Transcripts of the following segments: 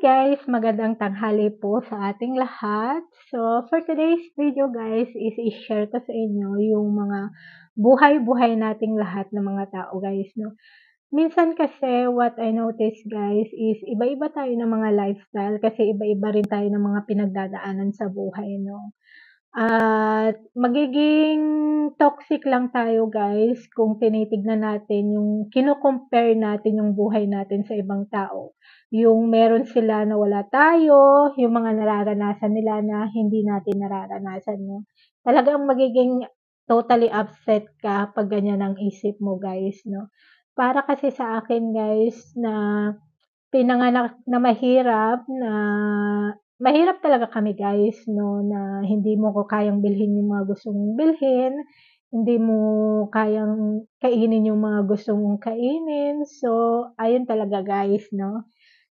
Guys, magandang tanghali po sa ating lahat. So, for today's video guys is i-share ko sa inyo yung mga buhay-buhay nating lahat ng mga tao guys, 'no. Minsan kasi what I notice guys is iba-iba tayo ng mga lifestyle kasi iba-iba rin tayo ng mga pinagdadaanan sa buhay, 'no. At magiging toxic lang tayo guys kung tinitignan natin yung kino-compare natin yung buhay natin sa ibang tao. Yung meron sila na wala tayo, yung mga nararanasan nila na hindi natin nararanasan 'no. Talagang magiging totally upset ka 'pag ganyan ang isip mo guys 'no. Para kasi sa akin guys na pinanganak na mahirap talaga kami guys 'no, na hindi mo ko kayang bilhin yung mga gusto mong bilhin, hindi mo kayang kainin yung mga gusto mong kainin. So, ayun talaga guys 'no.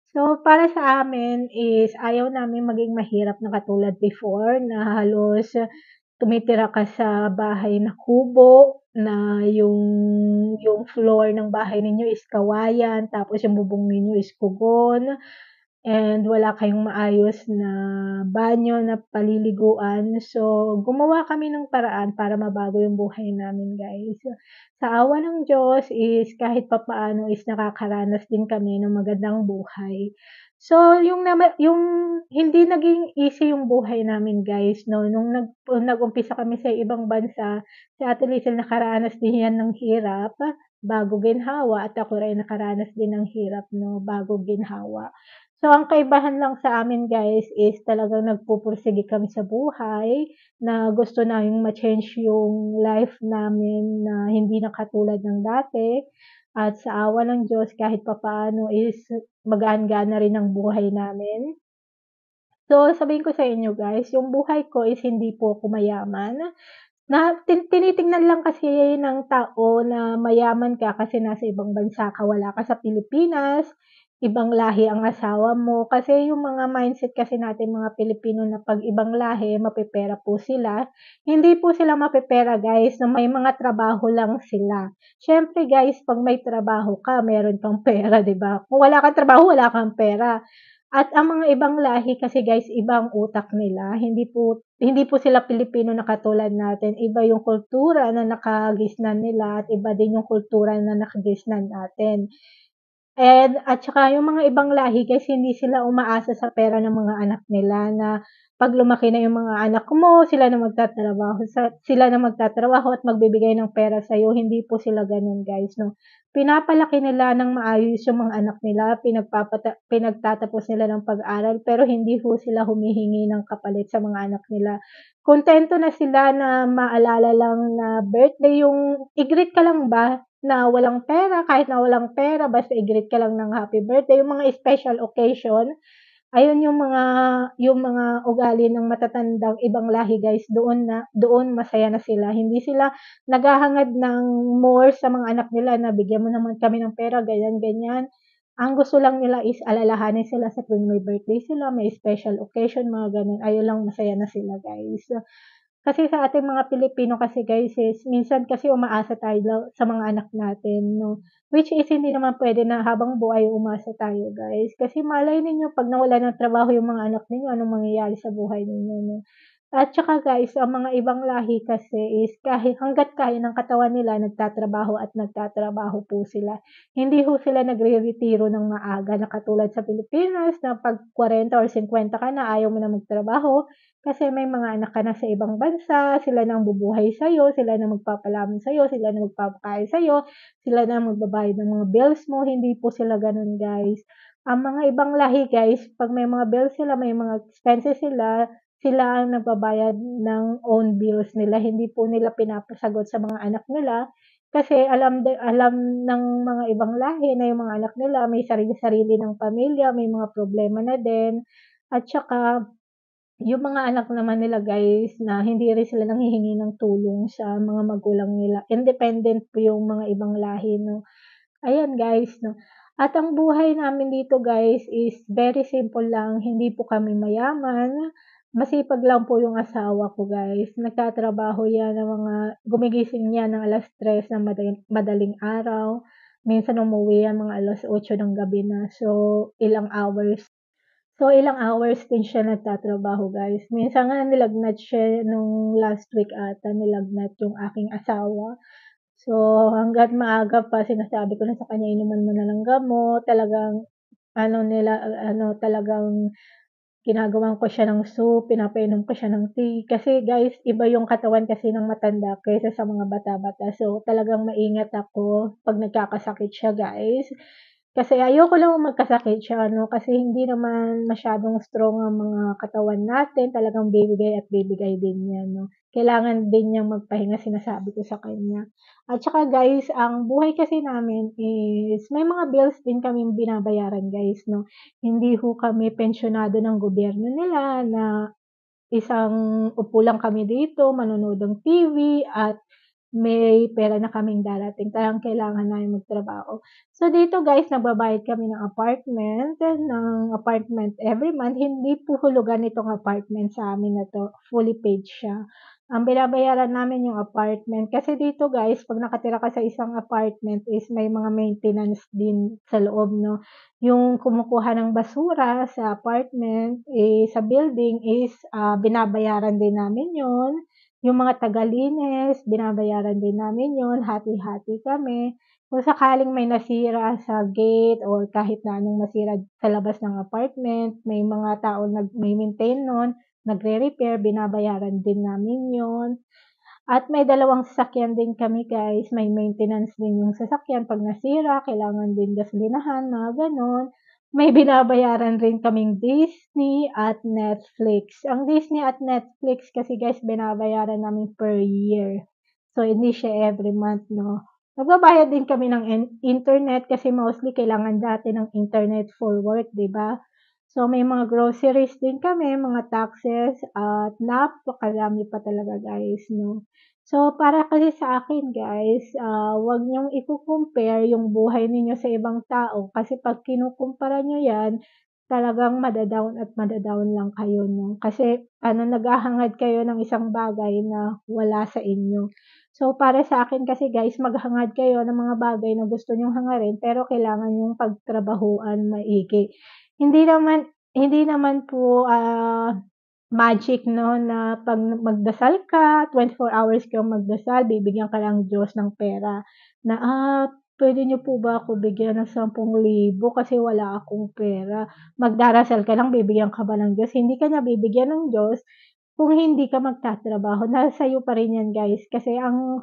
So, para sa amin is ayaw namin maging mahirap na katulad before na halos tumitira ka sa bahay na kubo na yung floor ng bahay ninyo is kawayan tapos yung bubong ninyo is kugon. And wala kayong maayos na banyo na paliliguan. So, gumawa kami ng paraan para mabago yung buhay namin, guys. Sa awa ng Diyos is kahit papaano is nakakaranas din kami ng magandang buhay. So, yung hindi naging easy yung buhay namin, guys, 'no, nung nag-umpisa kami sa ibang bansa, si Ate Lizel nakaranas din yan ng hirap bago ginhawa at ako rin nakaranas din ng hirap 'no, bago ginhawa. So, ang kaibahan lang sa amin guys is talagang nagpupursige kami sa buhay, na gusto naming ma-change yung life namin na hindi na katulad ng dati. At sa awa ng Diyos kahit papaano is magaan-gana rin ang buhay namin. So, sabihin ko sa inyo guys, yung buhay ko is hindi po ako mayaman. Na tinitingnan lang kasi ng tao na mayaman ka kasi nasa ibang bansa ka, wala ka sa Pilipinas, ibang lahi ang asawa mo. Kasi yung mga mindset kasi natin mga Pilipino na 'pag ibang lahi mapepera po sila. Hindi po sila mapepera guys na may mga trabaho lang sila. Siyempre guys 'pag may trabaho ka meron kang pera 'di ba? Kung wala kang trabaho wala kang pera. At ang mga ibang lahi kasi guys iba ang utak nila, hindi po sila Pilipino na katulad natin, iba yung kultura na nakagisnan nila at iba din yung kultura na nakagisnan natin. And at saka yung mga ibang lahi guys hindi sila umaasa sa pera ng mga anak nila na 'pag lumaki na yung mga anak mo sila na magtatrabaho at magbibigay ng pera sa'yo, hindi po sila gano'n guys 'no. Pinapalaki nila ng maayos yung mga anak nila, pinagtatapos nila ng pag-aral pero hindi po sila humihingi ng kapalit sa mga anak nila. Kuntento na sila na maalala lang na birthday yung i-greet ka lang ba na walang pera, kahit na walang pera basta i-greet ka lang ng happy birthday, yung mga special occasion, ayun yung mga ugali ng matatandang ibang lahi guys, doon masaya na sila. Hindi sila naghahangad ng more sa mga anak nila na bigyan mo naman kami ng pera, ganyan, ganyan. Ang gusto lang nila is alalahanin sila sa tuwing may birthday sila, may special occasion, mga gano'n. Ayun lang masaya na sila guys. Kasi sa ating mga Pilipino kasi guys is minsan kasi umaasa tayo sa mga anak natin 'no, which is hindi naman puwede na habang buhay umasa tayo guys. Kasi malay ninyo 'pag nawalan ng trabaho yung mga anak ninyo anong mangyayari sa buhay ninyo 'no. At saka guys, ang mga ibang lahi kasi is kahit hangga't kaya ng katawan nila nagtatrabaho at nagtatrabaho po sila. Hindi ho sila nagreretiro ng maaga na katulad sa Pilipinas na 'pag 40 or 50 ka na ayaw mo na magtrabaho kasi may mga anak ka na sa ibang bansa, sila na ang bubuhay sa'yo, sila na magpapalaban sa'yo, sila na magpapakain sa'yo, sila na ang magbabayad ng mga bills mo, hindi po sila gano'n guys. Ang mga ibang lahi guys 'pag may mga bills sila, may mga expenses sila, sila ang nagbabayad ng own bills nila, hindi po nila pinapasagot sa mga anak nila. Kasi alam ng mga ibang lahi na yung mga anak nila may sarili-sarili ng pamilya, may mga problema na din. At saka yung mga anak naman nila guys na hindi rin sila nanghihingi ng tulong sa mga magulang nila, independent po yung mga ibang lahi 'no. Ayan guys 'no, at ang buhay namin dito guys is very simple lang, hindi po kami mayaman, masipag lang po yung asawa ko guys. Nagtatrabaho yan ng gumigising yan ng 3:00 ng madaling araw, minsan umuwi yan mga 8:00 ng gabi na. So, ilang hours So, ilang hours din siya nagtatrabaho, guys. Minsan nga nilagnat siya nung last week ata, nilagnat yung aking asawa. So, hangga't maaga pa sinasabi ko na sa kanya, "Inuman mo na ng gamot." Talagang talagang ginagawan ko siya ng soup, pinapainom ko siya ng tea. Kasi guys, iba yung katawan kasi ng matanda kaysa sa mga bata-bata. So, talagang maingat ako 'pag nagkakasakit siya, guys. Kasi ayoko namang magkasakit siya 'no, kasi hindi naman masyadong strong ang mga katawan natin, talagang bibigay at bibigay din 'yan 'no. Kailangan din niyang magpahinga, sinasabi ko sa kanya. At saka guys, ang buhay kasi namin is may mga bills din kaming binabayaran, guys 'no. Hindi ho kami pensyonado ng gobyerno nila na isang upo lang kami dito, manonood ng TV at may pera na kaming darating, talagang kailangan namin magtrabaho. So dito guys, nagbabayad kami ng apartment every month. Hindi po hulugan itong apartment sa amin na 'to, fully paid siya. Ang binabayaran namin yung apartment kasi dito guys, 'pag nakatira ka sa isang apartment is may mga maintenance din sa loob 'no. Yung kumukuha ng basura sa apartment, sa building is, binabayaran din namin yun. Yung mga tagalinis, binabayaran din namin yun, hati-hati kami. Kung sakaling may nasira sa gate or kahit na anong masira sa labas ng apartment, may mga taong nagme-maintain nun, nagre-repair, binabayaran din namin yun. At may dalawang sasakyan din kami guys, may maintenance din yung sasakyan 'pag nasira, kailangan din gasolinahan, mga gano'n. May binabayaran rin kaming Disney at Netflix. Ang Disney at Netflix kasi guys binabayaran namin per year. So, hindi siya every month 'no. Nagbabayad din kami ng internet kasi mostly kailangan dati ng internet for work, 'di ba? So, may mga groceries din kami, mga taxes at napakadami pa talaga guys 'no. So, para kasi sa akin guys, 'wag niyong iko-compare yung buhay ninyo sa ibang tao kasi 'pag kinukumpara niyo 'yan, talagang mada-down at mada-down lang kayo 'no. Kasi naghahangad kayo ng isang bagay na wala sa inyo. So, para sa akin kasi guys, maghangad kayo ng mga bagay na gusto niyong hangarin pero kailangan niyong pagtrabahuan maigi. Hindi naman po, magic 'no, na 'pag magdasal ka, 24 hours kang magdasal bibigyan ka ng Diyos ng pera na, "Puwede niyo po ba ako bigyan ng 10,000 kasi wala akong pera." Magdarasal ka lang bibigyan ka ba ng Diyos? Hindi ka niya bibigyan ng Diyos kung hindi ka magtatrabaho. Nasa sa'yo pa rin 'yan guys, kasi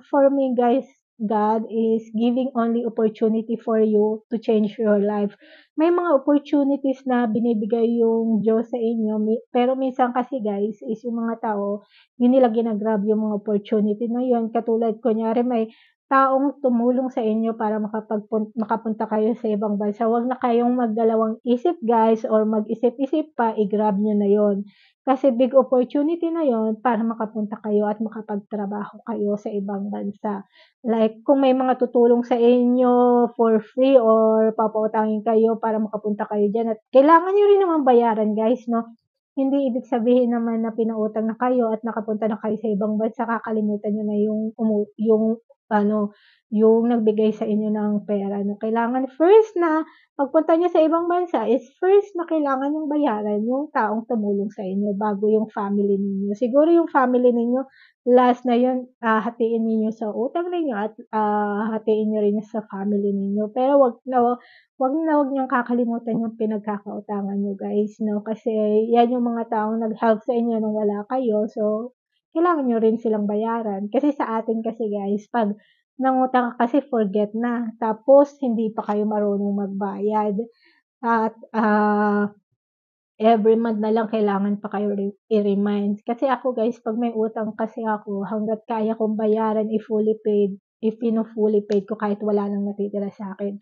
for me guys, God is giving only opportunity for you to change your life. May mga opportunities na binibigay yung Diyos sa inyo pero minsan kasi guys is yung mga tao, hindi nila gina-grab yung mga opportunity na yun. Katulad kunyari may taong tumulong sa inyo para makapunta kayo sa ibang bansa, wag na kayong magdalawang isip guys or mag-isip-isip pa, i-grab niyo na yun. Kasi big opportunity na yun para makapunta kayo at makapagtrabaho kayo sa ibang bansa. Like kung may mga tutulong sa inyo for free or papautangin kayo para makapunta kayo diyan at kailangan niyo rin naman bayaran guys 'no. Hindi ibig sabihin naman na pinautang na kayo at nakapunta na kayo sa ibang bansa kakalimutan niyo na yung ano, yung nagbigay sa inyo ng pera 'no. Kailangan first na pagpunta niyo sa ibang bansa is first na kailangan niyong bayaran yung taong tumulong sa inyo bago yung family ninyo. Siguro yung family ninyo last na yun, hatiin ninyo sa utang ninyo at, hatiin niyo rin sa family ninyo. Pero wag niyong kakalimutan yung pinagkakautangan niyo guys 'no, kasi yan yung mga taong nag-help sa inyo nung wala kayo. So, kailangan niyo rin silang bayaran. Kasi sa atin kasi guys 'pag nangutang ka kasi forget na, tapos hindi pa kayo marunong magbayad at, every month na lang kailangan pa kayo i-remind. Kasi ako guys 'pag may utang kasi ako hangga't kaya kong bayaran i-fully paid, fino-fully paid ko kahit wala ng natitira sa'kin.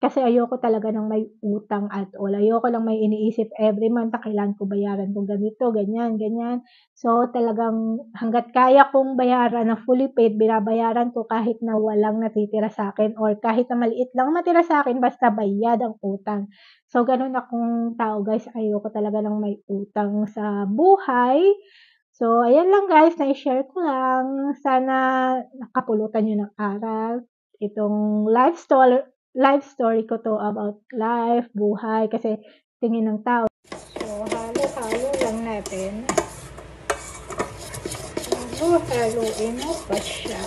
Kasi ayoko talaga ng may utang at all. Ayoko lang may iniisip every month na kailangan ko bayaran 'tong ganito, ganyan, ganyan. So, talagang hangga't kaya kong bayaran na fully paid, binabayaran ko kahit na walang natitira sa'kin or kahit na maliit lang ang matira sa'kin basta bayad ang utang. So, gano'n akong tao guys, ayoko talaga ng may utang sa buhay. So, ayan lang guys, nai-share ko lang. Sana nakapulutan niyo ng aral itong life story ko 'to about life, buhay, kasi tingin ng tao halo-halo lang natin. Haluin mo pa siya.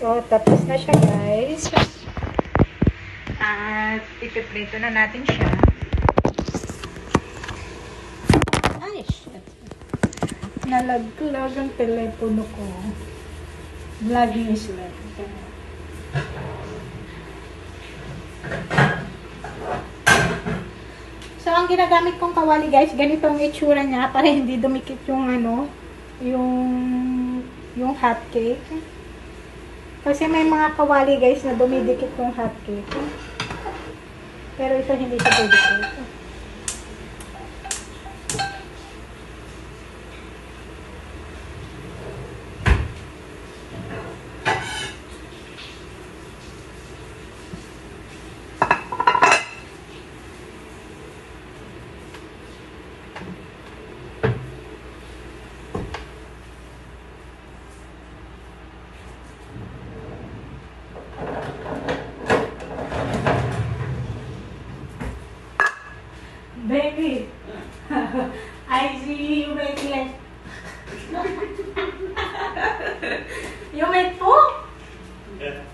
So, tapos na siya, guys. At ipiprito na natin siya. Ay, shit. Nalaglag ang telepono ko. Vlogging is live. So, ang ginagamit kong kawali, guys, ganito ang itsura niya para hindi dumikit yung ano, yung hot cake. Kasi may mga kawali, guys, na dumidikit yung hot cake. Pero ito hindi siya dumidikit. Baby, I see you making like... You made poop? Yeah.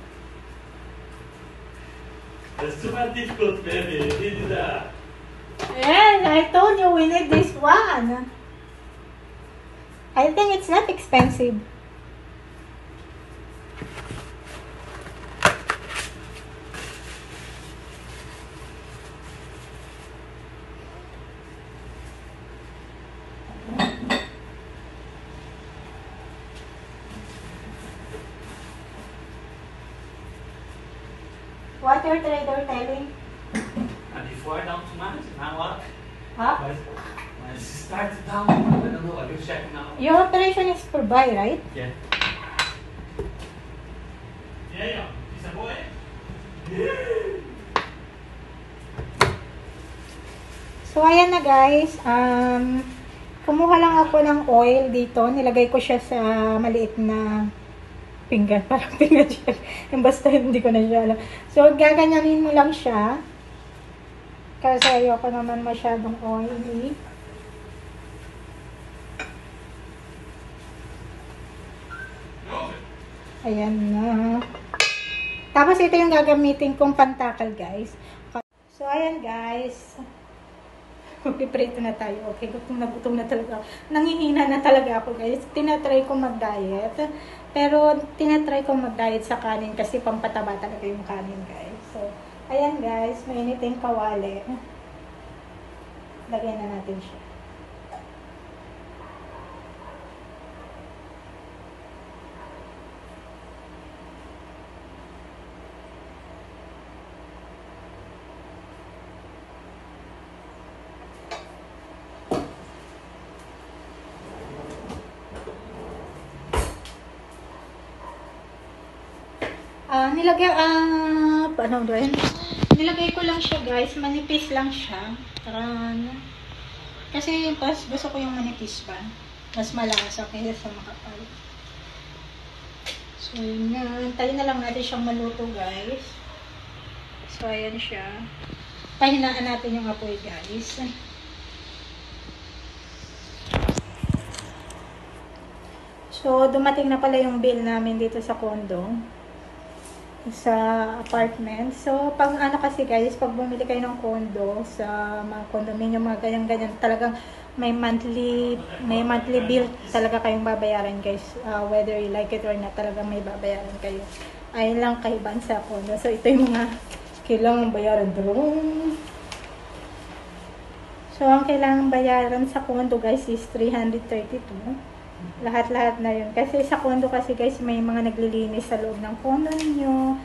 That's too much difficult, baby. This is that. Yes, I told you we need this one. I think it's not expensive. What your trader telling? And before down too much, now what? Huh? When it starts down, I don't know, I will check now. Your operation is for buy, right? Yeah. Yeah. Is a boy? So, ayan na guys. Kumuha lang ako ng oil dito. Nilagay ko siya sa maliit na pinggan. Parang pinggan siya. Basta hindi ko na siya alam. So, gaganyanin mo lang siya. Kasi ayoko naman masyadong oily. Ayan na. Tapos ito yung gagamitin kong pantakal, guys. So, ayan guys. Magpiprito na tayo. Okay, gutom na talaga. Nangihina na talaga ako, guys. Tinatry ko mag-diet. Pero, tinatry ko mag-diet sa kanin kasi pampataba talaga yung kanin, guys. So, ayan guys. Mainit yung kawali. Lagyan na natin siya. Nilagay ko lang siya guys, manipis lang siya. Kasi pas gusto ko yung manipis pa. Mas malasa kaysa sa makapal. So yun nga, tayo na lang natin siyang maluto guys. So ayan siya. Pahinaan natin yung apoy guys. So dumating na pala yung bill namin dito sa condo. Sa apartment. So, pag ano kasi guys, pag bumili kayo ng condo sa mga condominium, mga ganyan-ganyan, talagang may monthly bill talaga kayong babayaran guys. Whether you like it or not, talagang may babayaran kayo. Ayun lang kaibahan sa condo. So, ito yung mga kailangan bayaran doon. So, ang kailangan bayaran sa condo guys is 332. Lahat-lahat na yun. Kasi sa condo kasi guys, may mga naglilinis sa loob ng condo ninyo.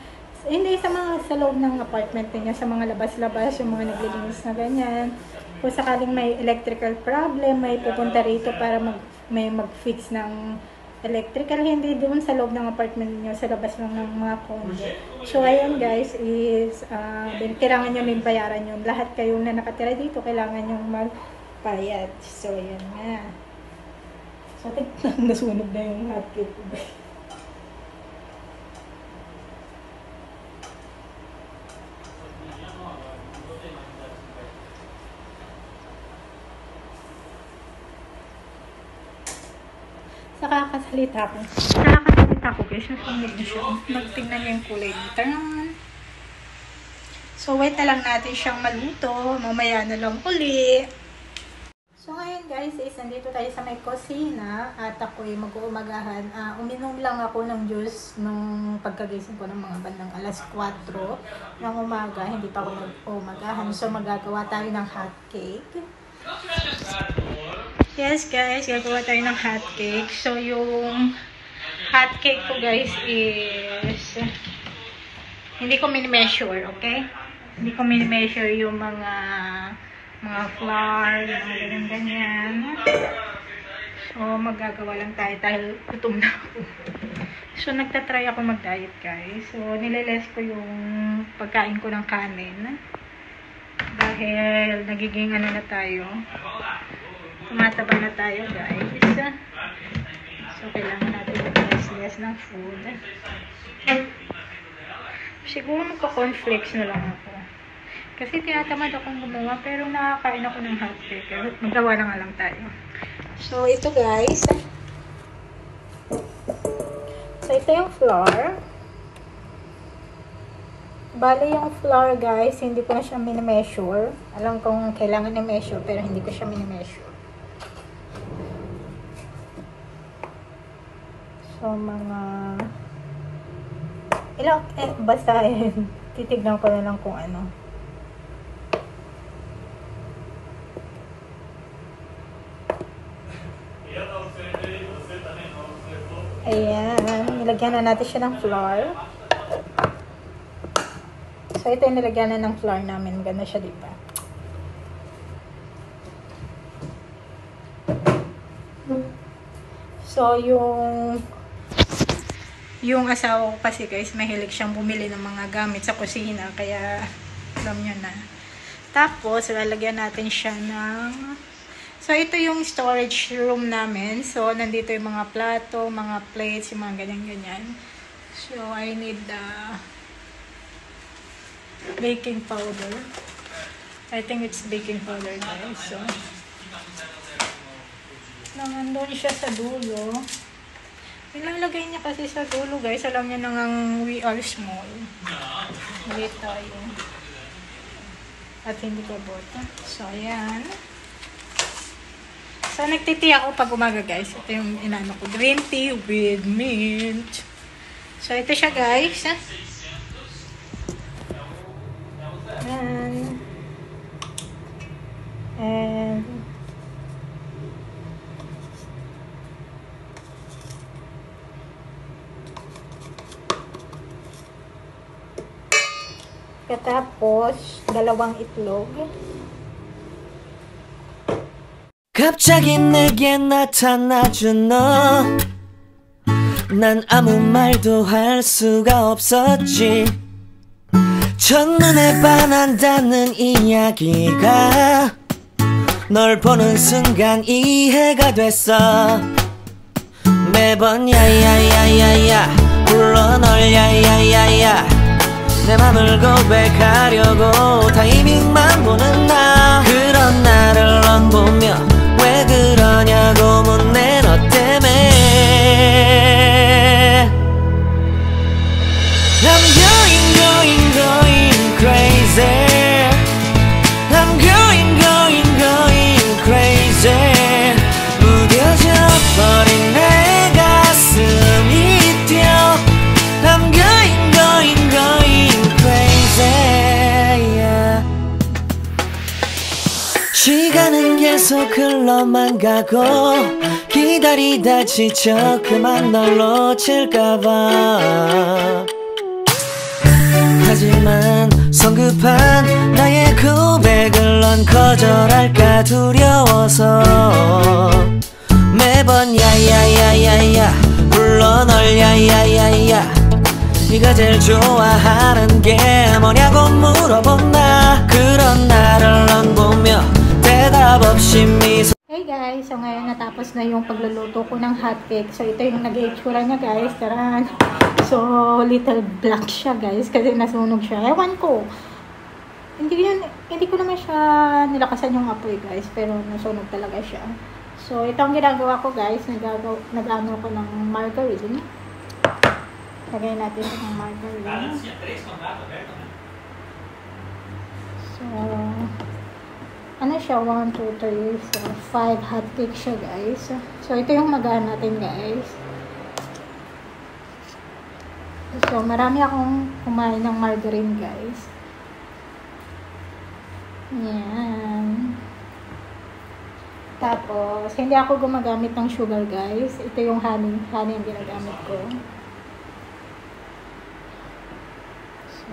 Hindi sa loob ng apartment niyo, sa mga labas-labas, yung mga naglilinis na ganyan. Kung sakaling may electrical problem, may pupunta rito para mag-fix ng electrical, hindi doon sa loob ng apartment niyo, sa labas lang ng mga condo. So, ayun guys, is, kailangan nyo din bayaran yun. Lahat kayong na nakatira dito, kailangan nyo magbayad. So, ayan nga. So, nasunog na yung hotcake ko. Nakakasalita ko guys, nasunog na siya. Magtingnan niya yung kulay dito. So wait na lang natin siyang maluto, mamaya na lang uli. So ngayon guys, nandito tayo sa may kusina at ako'y mag-uumagahan. Uminom lang ako ng juice nung pagkagising ko ng mga bandang alas 4 ng umaga, hindi pa ako nag-uumagahan. So magagawa tayo ng hot cake. Yes guys, gagawa tayo ng hot cake. So yung hot cake ko guys is hindi ko mini-measure, okay? Hindi ko mini-measure yung mga flour, mga ganyan-ganyan. So magagawa lang tayo dahil gutom na ako. So nagtatry ako mag-diet guys. So nililess ko yung pagkain ko ng kanin. Dahil nagiging ano na tayo, tumataba na tayo guys. So kailangan natin mag-less ng food. Siguro magko-cornflakes na lang ako. Kasi tinatamad akong gumawa, pero nakakain ako ng hot cake. Magawa na nga lang tayo. So ito guys. So ito yung flour. Bale yung flour guys, hindi ko na siya mini-measure. Alam kong kailangan i-measure, pero hindi ko siya mini-measure. So mga ilang, basta titignan ko na lang kung ano. Ayan, nilagyan na natin siya ng flour. So, ito yung nilagyan na ng flour namin. Ganda siya, diba? So, yung asawa ko kasi guys, mahilig siyang bumili ng mga gamit sa kusina. Kaya, alam nyo na. Tapos, lalagyan natin siya ng... So, ito yung storage room namin. So, nandito yung mga plato, mga plates, yung mga ganyan-ganyan. So, I need baking powder. I think it's baking powder guys. So, nandun siya sa dulo. Nilalagay niya kasi sa dulo guys. Alam niya nang we are small. Wait tayo. At hindi ko bota. So, ayan. So, nagtiti ako pag umaga guys. Ito yung inano ko. Green tea with mint. So, ito siya guys. And katapos, dalawang itlog. 갑자기 내게 나타나준 너 난 아무 말도 할 수가 없었지 첫눈에 반한다는 이야기가 널 보는 순간 이해가 됐어 매번 야야야야야 불러 널 야야야야 내 맘을 고백하려고 타이밍만 보는 나 그런 나를 넌 보며 왜 그러냐고 묻네 너 때문에 I'm going crazy I'm going crazy 무뎌져 버린 내 가슴이 뛰어 I'm going crazy yeah. 시간은 계속 흘러만 가고 기다리다 지쳐 그만 널 놓칠까봐 하지만 성급한 나의 고백을 넌 거절할까 두려워서 매번 야야야야야 불러 널 야야야야 네가 제일 좋아하는 게 뭐냐고 물어본다. 그런 나를 넌 보며 대답 없이 미소. Hey guys, so ngayon natapos na yung pagluluto ko ng hotcake. So ito yung nag-itsura niya guys, taran. So little black siya guys kasi nasunog siya. Ewan ko. Hindi ko naman siya nilakasan yung apoy guys, pero nasunog talaga siya. So ito ang ginagawa ko guys, nag-ano ko ng margarine. Lagay natin ito ng margarine. So ano siya, 1, 2, 3, 4, 5 hotcake siya guys. So ito yung magaan natin guys. So marami akong kumain ng margarine guys. Yan. Tapos hindi ako gumagamit ng sugar guys. Ito yung honey ang ginagamit ko. So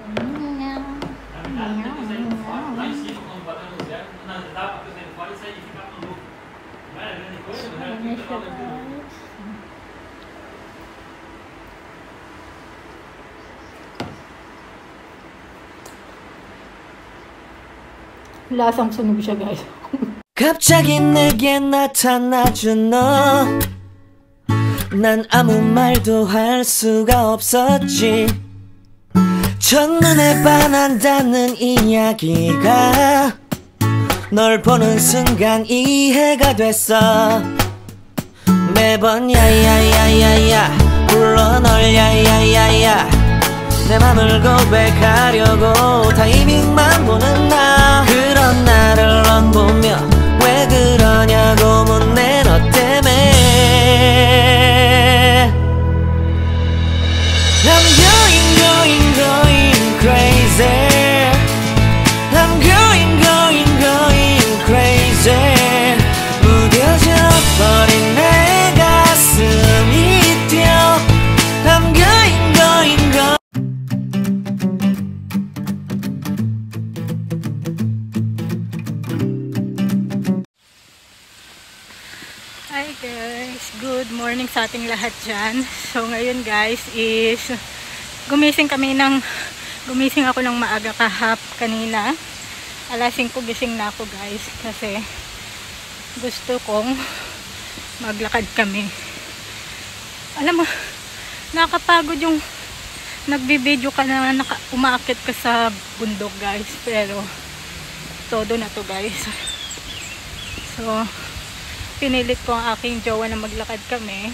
lasang sunog siya guys. 갑자기 내게 나타나준 너. 난 아무 말도 할 수가 없었지. 첫눈에 반한다는 이야기가 널 보는 순간 이해가 됐어. 매번 야야야야야 불러 널 야야야야 내 맘을 고백하려고 타이밍만 보는 나. 그런 나를 넌 보며 왜 그러냐고 묻네 너 때문에. I'm going crazy. I'm going crazy. 무뎌져 버린 내 가슴이 뛰어. I'm going. Hi guys, good morning sa ating lahat dyan. So ngayon guys is gumising ako ng maaga kanina. Alas 5 gising na ako guys kasi gusto kong maglakad kami. Alam mo, nakakapagod yung nagbibideo ka na umaakit ka sa bundok guys, pero todo na to guys. So pinilit ko ang aking jowa na maglakad kami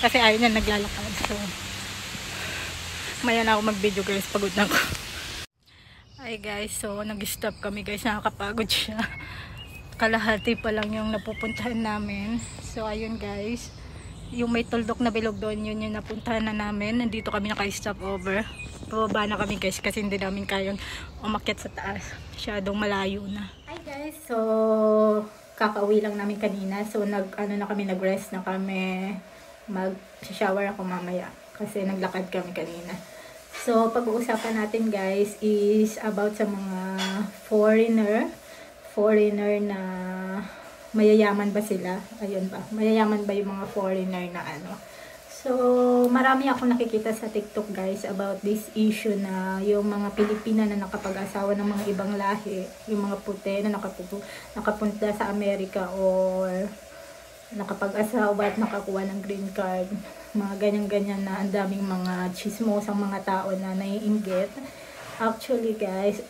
kasi ayaw niya naglalakad. So maya na ako mag-video guys, pagod na ako. Ay guys, so nag-stop kami guys, nakakapagod siya. Kalahati pa lang yung napupuntahan namin. So ayun guys, yung may tuldok na bilog doon, yun yung napuntahan na namin. Nandito kami naka-stop over. Pababa na kami guys kasi hindi namin kayang umakyat sa taas, masyadong malayo na. Hi guys, so kakauwi lang namin kanina. So nag-rest na kami. Mag-shower ako mamaya kasi naglakad kami kanina. So pag-uusapan natin guys is about sa mga foreigner na mayayaman ba sila? Ayun ba? Mayayaman ba yung mga foreigner na ano? So marami akong nakikita sa TikTok guys about this issue na yung mga Pilipina na nakapag-asawa ng mga ibang lahi, yung mga puti na nakapunta sa Amerika or nakapag-asawa at nakakuha ng green card, mga ganyan-ganyan na ang daming mga chismosang mga tao na naiinggit. Actually guys,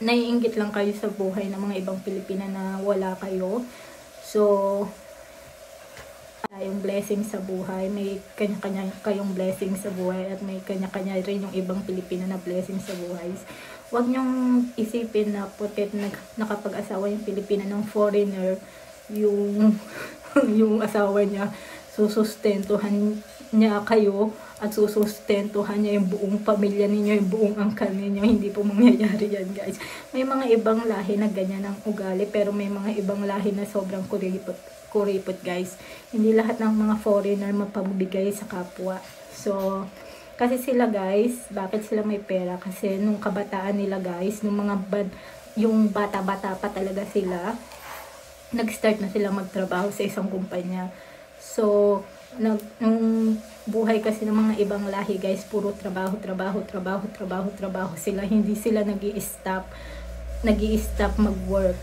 naiinggit lang kayo sa buhay ng mga ibang Pilipina na wala kayo. So yung blessing sa buhay, may kanya-kanya kayong blessing sa buhay at may kanya-kanya rin yung ibang Pilipina na blessing sa buhay. Huwag nyong isipin na putit nakapag-asawa yung Pilipina ng foreigner, yung asawa niya susustentuhan niya kayo at susustentuhan niya yung buong pamilya ninyo, yung buong angkan ninyo. Hindi po mangyayari yan guys. May mga ibang lahi na ganyan ang ugali, pero may mga ibang lahi na sobrang kuripot guys. Hindi lahat ng mga foreigner mapagbigay sa kapwa. So kasi sila guys, bakit sila may pera? Kasi nung kabataan nila guys, yung bata-bata pa talaga sila, nag-start na sila magtrabaho sa isang kumpanya. So, nung buhay kasi ng mga ibang lahi guys, puro trabaho sila. Hindi sila nag-i-stop mag-work.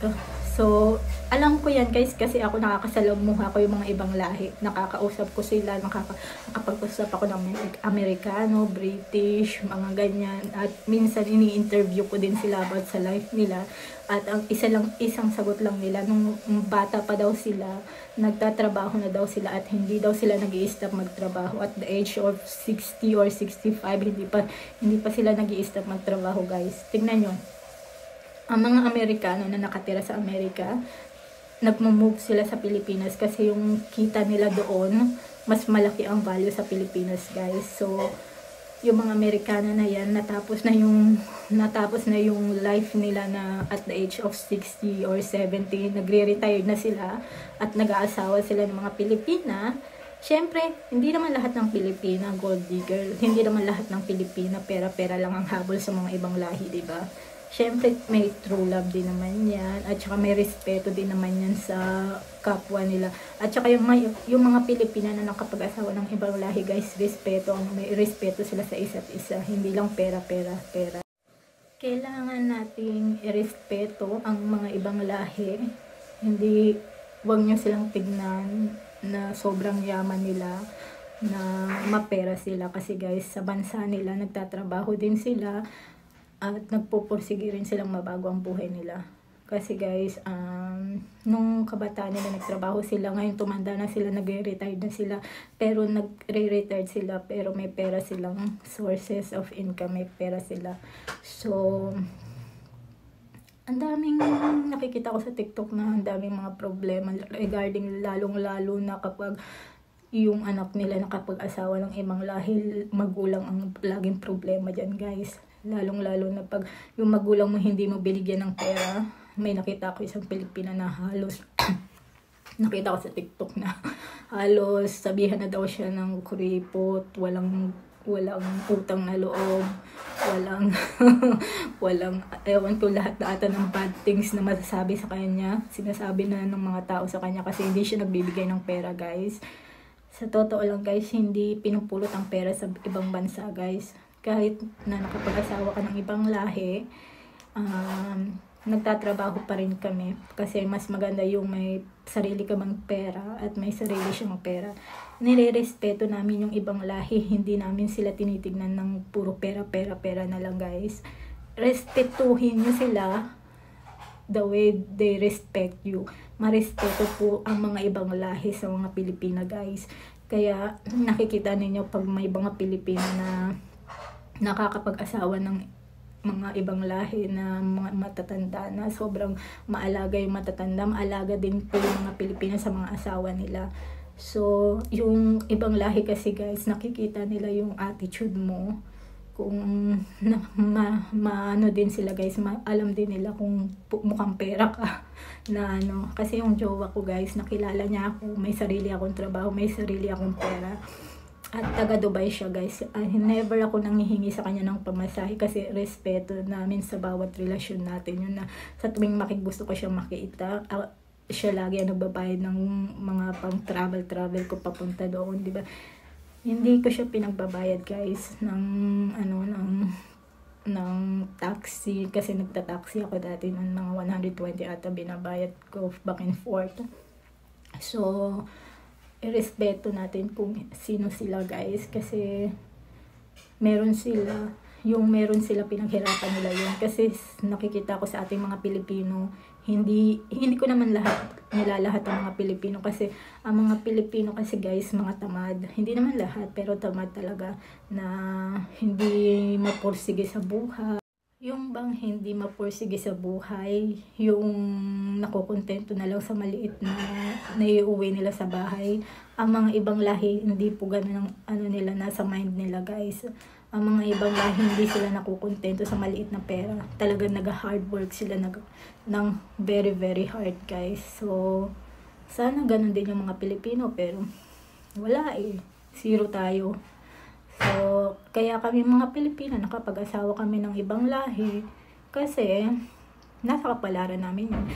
So, alam ko yan guys kasi ako nakakasalamuha ko yung mga ibang lahi. Nakakausap ko sila, nakapag-usap ako ng Amerikano, British, mga ganyan. At minsan ini-interview ko din sila about sa life nila. At ang isang sagot lang nila, nung bata pa daw sila, nagtatrabaho na daw sila at hindi daw sila nag-i-stop magtrabaho. At the age of 60 or 65, hindi pa sila nag-i-stop magtrabaho guys. Tingnan nyo. Ang mga Amerikano na nakatira sa Amerika, nagmo-move sila sa Pilipinas kasi yung kita nila doon, mas malaki ang value sa Pilipinas guys. So, yung mga Amerikano na yan, natapos na yung life nila na at the age of 60 or 70, nagre-retire na sila at nag-aasawa sila ng mga Pilipina. Siyempre, hindi naman lahat ng Pilipina gold digger, hindi naman lahat ng Pilipina pera-pera lang ang habol sa mga ibang lahi, diba? Siyempre, may true love din naman yan. At saka may respeto din naman yan sa kapwa nila. At saka yung mga Pilipina na nakapag-asawa ng ibang lahi, guys, may respeto sila sa isa't isa. Hindi lang pera. Kailangan nating irespeto ang mga ibang lahi. Huwag nyo silang tignan na sobrang yaman nila, na mapera sila. Kasi guys, sa bansa nila, nagtatrabaho din sila. At nagpupursige rin silang mabago ang buhay nila. Kasi guys, nung kabataan nila nagtrabaho sila, ngayon tumanda na sila, nagre-retire na sila. Pero nagre-retire sila, pero may pera silang sources of income, may pera sila. So, ang daming nakikita ko sa TikTok na ang daming mga problema regarding lalong-lalo na kapag yung anak nila nakapag-asawa ng ibang lahi, magulang ang laging problema dyan guys. Lalong-lalo na pag yung magulang mo hindi mo binigyan ng pera. May nakita ko isang Pilipina na halos nakita ko sa TikTok na halos sabihan na daw siya ng kuripot, walang utang na loob, walang ewan ko, lahat na ata ng bad things na masasabi sa kanya, sinasabi na ng mga tao sa kanya kasi hindi siya nagbibigay ng pera guys. Sa totoo lang guys, hindi pinupulot ang pera sa ibang bansa guys. Kahit na nakapag-asawa ka ng ibang lahi, nagtatrabaho pa rin kami. Kasi mas maganda yung may sarili ka bang pera at may sarili siyang pera. Nire-respeto namin yung ibang lahi. Hindi namin sila tinitignan ng puro pera na lang guys. Respetuhin nyo sila the way they respect you. Marespeto po ang mga ibang lahi sa mga Pilipina guys. Kaya nakikita ninyo pag may mga Pilipina na nakakapag-asawa ng mga ibang lahi na mga matatanda na sobrang maalaga yung matatanda, maalaga din po yung mga Pilipina sa mga asawa nila. So, yung ibang lahi kasi guys, nakikita nila yung attitude mo. Kung maano din sila guys, alam din nila kung mukhang pera ka na ano. Kasi yung jowa ko guys, nakilala niya ako, may sarili akong trabaho, may sarili akong pera. At taga Dubai siya guys. Never ako nanghihingi sa kanya ng pamasahe kasi respeto namin sa bawat relasyon natin. Yun na sa tuwing gusto ko siya makita, siya lagi ang nagbabayad ng mga pang travel ko papunta doon, di ba? Hindi ko siya pinagbabayad guys ng taxi kasi nagta-taxi ako dati ng mga 120 ata binabayad ko back and forth. So, irespeto natin kung sino sila guys kasi meron sila pinaghirapan nila yun kasi nakikita ko sa ating mga Pilipino, hindi ko naman nilalahat ang mga Pilipino kasi ang mga Pilipino kasi guys mga tamad, hindi naman lahat pero tamad talaga na hindi mapursige sa buhay. Yung bang hindi mapursige sa buhay, yung nakukontento na lang sa maliit na naiuwi nila sa bahay. Ang mga ibang lahi, hindi po ganun ang nila, nasa mind nila guys. Ang mga ibang lahi, hindi sila nakukontento sa maliit na pera. Talagang nag-hard work sila ng very very hard guys. So, sana ganun din yung mga Pilipino pero wala zero tayo. So, kaya kami mga Pilipina, nakapag-asawa kami ng ibang lahi kasi nasa kapalaran namin yun.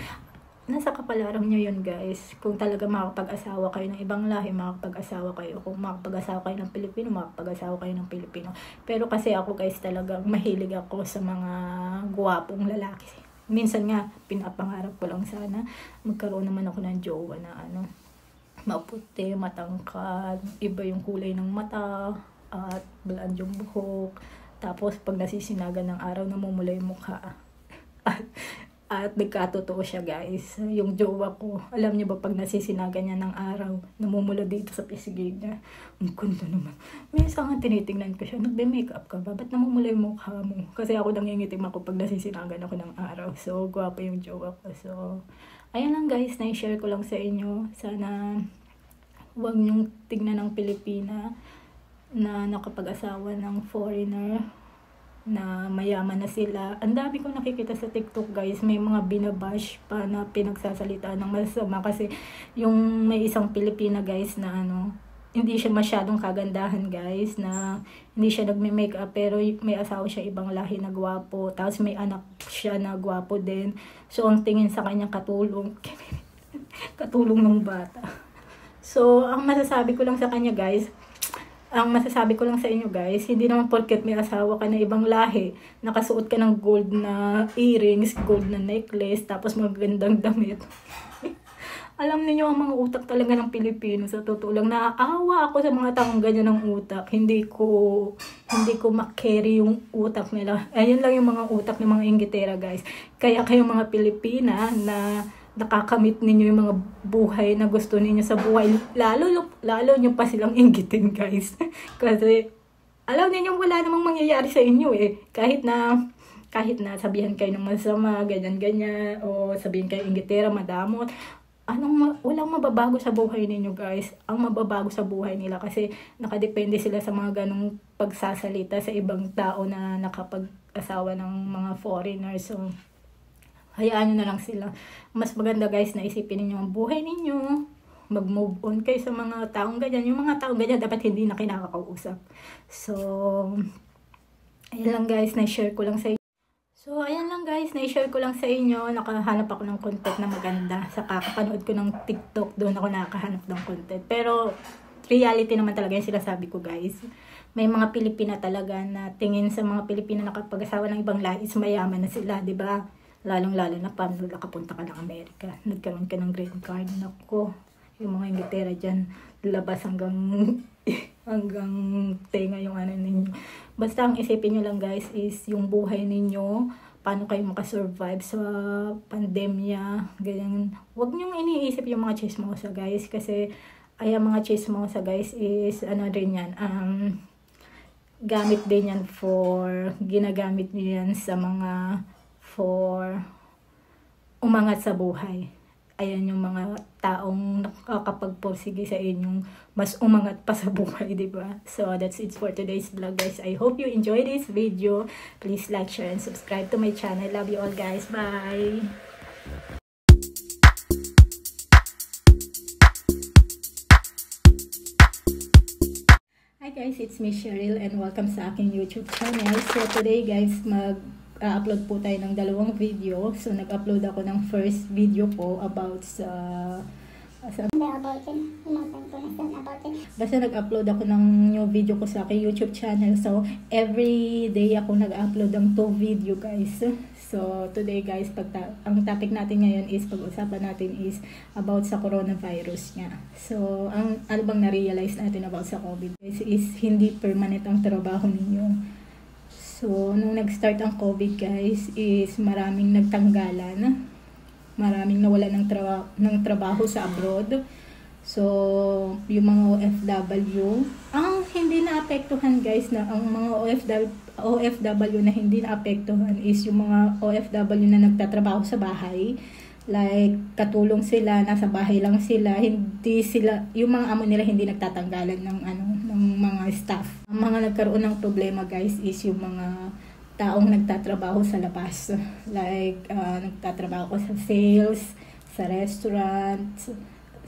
nasa kapalaran nyo yun guys. Kung talaga makapag-asawa kayo ng ibang lahi, makapag-asawa kayo. Kung makapag-asawa kayo ng Pilipino, makapag-asawa kayo ng Pilipino. Pero kasi ako guys, talagang mahilig ako sa mga guwapong lalaki. Minsan nga, pinapangarap ko lang sana magkaroon naman ako ng jowa na maputi, matangkad, iba yung kulay ng mata, at blonde yung buhok. Tapos pag nasisinagan ng araw, namumula yung mukha. At nagkatotoo siya guys. Yung jowa ko, alam niyo ba pag nasisinagan niya ng araw, namumula dito sa pisgid niya. Ang ganda naman. Minsan nga tinitingnan ko siya, nagbe-makeup ka ba? Ba't namumula yung mukha mo? Kasi ako nangingitim ako pag nasisinagan ako ng araw. So, gwapo yung jowa ko. So, ayan lang guys, na-share ko lang sa inyo. Sana huwag niyong tignan ng Pilipina na nakapag-asawa ng foreigner na mayaman na sila. Ang dami ko nakikita sa TikTok guys, may mga binabash pa na pinagsasalita ng masama kasi yung may isang Pilipina guys na hindi siya masyadong kagandahan guys, na hindi siya nagme-makeup pero may asawa siya ibang lahi na gwapo, tapos may anak siya na gwapo din. So ang tingin sa kanya katulong katulong ng bata. So ang masasabi ko lang sa kanya guys, ang masasabi ko lang sa inyo guys, hindi naman porket may asawa ka na ibang lahi, nakasuot ka ng gold na earrings, gold na necklace, tapos magandang damit. Alam niyo ang mga utak talaga ng Pilipino, sa totoo lang, naaawa ako sa mga taong ganyan ng utak. Hindi ko ma-carry yung utak nila. Ayun lang yung mga utak ng mga inggitera guys. Kaya kayong mga Pilipina na nakakamit ninyo yung mga buhay na gusto ninyo sa buhay, lalo nyo pa silang inggitin guys. Kasi alam niyo wala namang mangyayari sa inyo kahit na sabihan kayo ng masama, ganyan o sabihin kayo inggitera, madamot, walang mababago sa buhay ninyo guys. Ang mababago sa buhay nila kasi nakadepende sila sa mga ganong pagsasalita sa ibang tao na nakapag-asawa ng mga foreigners. So hayaan nyo na lang sila. Mas maganda guys na isipin ninyo ang buhay ninyo. Mag-move on kayo sa mga taong ganyan. Yung mga taong ganyan dapat hindi na kinakakausap. So, ayan lang guys, na-share ko lang sa inyo. Na-share ko lang sa inyo. Nakahanap ako ng content na maganda. Sa kakapanood ko ng TikTok, doon ako nakakahanap ng content. Pero, reality naman talaga yung sinasabi ko guys. May mga Pilipina talaga na tingin sa mga Pilipina na kapag asawa ng ibang lahi, mayaman na sila, di ba? Lalong-lalo na paano nakapunta ka ng Amerika. Nagkaroon ka ng green card. Nako, yung mga Inglaterra dyan, labas hanggang tenga yung ninyo. Basta ang isipin nyo lang guys is yung buhay ninyo, paano kayo makasurvive sa pandemya, ganyan. Huwag nyong iniisip yung mga chismosa guys, kasi ay mga chismosa guys is rin yan, gamit din yan ginagamit nyo yan sa mga for umangat sa buhay. Ayan yung mga taong nakakapagpursige sa inyong mas umangat pa sa buhay, diba? So, that's it for today's vlog, guys. I hope you enjoyed this video. Please like, share, and subscribe to my channel. Love you all, guys. Bye! Hi guys, it's me Cheryl and welcome sa aking YouTube channel. So, today guys, upload po tayo ng dalawang video. So, nag-upload ako ng first video ko about basta nag-upload ako ng new video ko sa aking YouTube channel. So, every day ako nag-upload ng 2 video guys. So, today guys, ang topic natin ngayon is, pag-usapan natin is about sa coronavirus nga. So, ano bang na-realize natin about sa COVID guys is hindi permanent ang trabaho ninyo. So, nung nag-start ang COVID guys is maraming nagtanggalan, maraming nawalan ng trabaho sa abroad. So, yung mga OFW, ang hindi naapektuhan guys na ang mga OFW na hindi naapektuhan is yung mga OFW na nagtatrabaho sa bahay. Like, katulong sila, nasa bahay lang sila, yung mga amo nila hindi nagtatanggalan ng mga staff. Ang mga nagkaroon ng problema guys is yung mga taong nagtatrabaho sa labas. Like, nagtatrabaho sa sales, sa restaurant,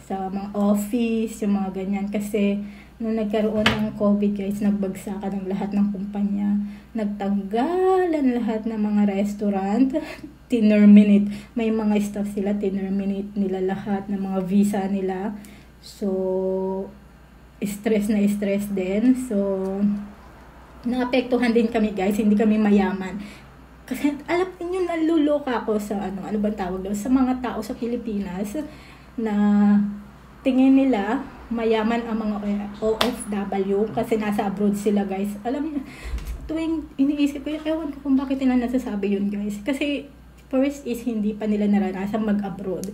sa mga office, yung mga ganyan. Kasi, nung nagkaroon ng COVID guys, nagbagsakan ng lahat ng kumpanya. Nagtanggalan lahat ng mga restaurant. tinerminate. May mga staff sila, tinerminate nila lahat ng mga visa nila. So, stress na stress din. So, naapektuhan din kami guys, hindi kami mayaman. Kasi alam niyo, naluloka ako sa ano ba tawag daw, sa mga tao sa Pilipinas na tingin nila mayaman ang mga OFW kasi nasa abroad sila guys. Alam niyo, tuwing iniisip ko, ewan ko kung bakit nila nasasabi yun guys. Kasi first is hindi pa nila naranasan mag-abroad.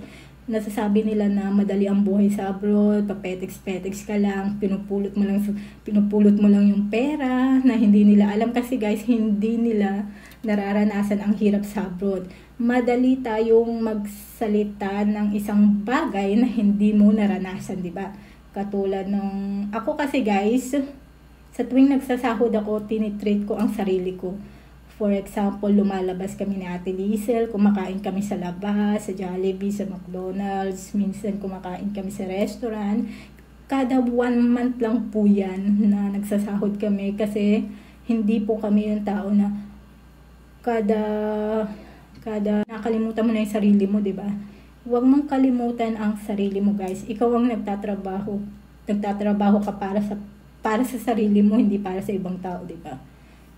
Nasasabi nila na madali ang buhay sa abroad, papetex-petex ka lang, pinupulot mo lang yung pera na hindi nila alam kasi guys, hindi nila nararanasan ang hirap sa abroad. Madali tayong magsalita ng isang bagay na hindi mo naranasan, di ba? Katulad nung ako kasi guys, sa tuwing nagsasahod ako, tinitreat ko ang sarili ko. For example, lumalabas kami ni Ate Liesel, kumakain kami sa labas, sa Jollibee, sa McDonald's, minsan kumakain kami sa restaurant. Kada 1 month lang po yan na nagsasahod kami kasi hindi po kami yung tao na kada nakalimutan mo na yung sarili mo, di ba? Huwag mong kalimutan ang sarili mo guys. Ikaw ang nagtatrabaho ka para sa sarili mo, hindi para sa ibang tao, di ba?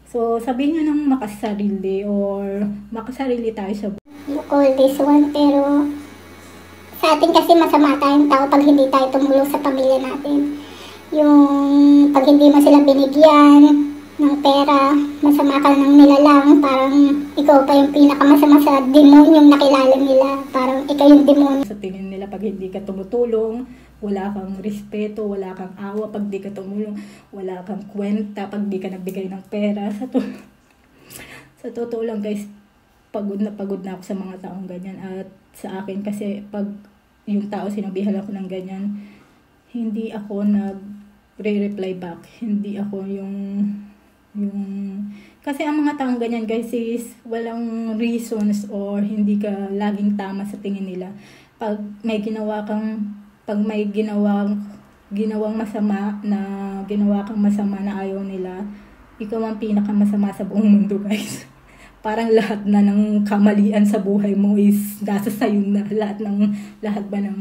So, sabihin nyo ng makasarili or makasarili tayo sa you call this one, pero sa atin kasi masama tayong tao pag hindi tayo tumulong sa pamilya natin. Yung pag hindi mo sila binigyan ng pera, masama ka ng nilalang, parang ikaw pa yung pinakamasama sa demonyong nakilala nila. Parang ikaw yung demonyo. Sa tingin nila pag hindi ka tumutulong, wala kang respeto, wala kang awa pag di ka tumulong, wala kang kwenta pag di ka nagbigay ng pera. Sa totoo lang guys, pagod na ako sa mga taong ganyan. At sa akin kasi pag yung tao sinabihan ako ng ganyan, hindi ako nag-reply back. Hindi ako yung kasi ang mga taong ganyan guys is walang reasons or hindi ka laging tama sa tingin nila. Pag may ginawang masama na ayaw nila, ikaw ang pinakamasama sa buong mundo guys. Parang lahat na ng kamalian sa buhay mo is nasa sayo na. Lahat ba ng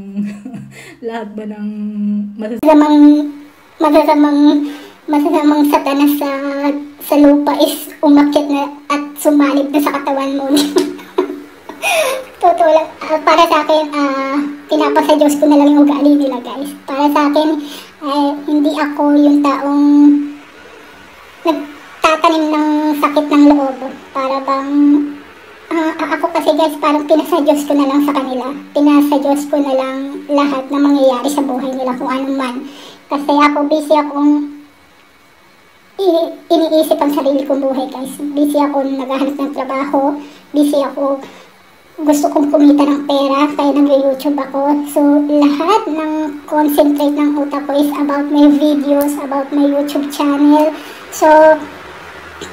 masasamang satanas sa lupa is umakyat na at sumalib na sa katawan mo. Totoo lang, para sa akin, pinapasa Diyos ko na lang yung ugali nila guys. Para sa akin, hindi ako yung taong nagtatanim ng sakit ng loob. Para bang, ako kasi guys, parang pinasa Diyos ko na lang sa kanila. Pinasa Diyos ko na lang lahat na mangyayari sa buhay nila kung ano man. Kasi ako, busy akong iniisip ang sarili kong buhay guys. Busy ako naghahanap ng trabaho. Busy ako gusto kong kumita ng pera, kaya nag-YouTube ako. So, lahat ng concentrate ng utak ko is about my videos, about my YouTube channel. So,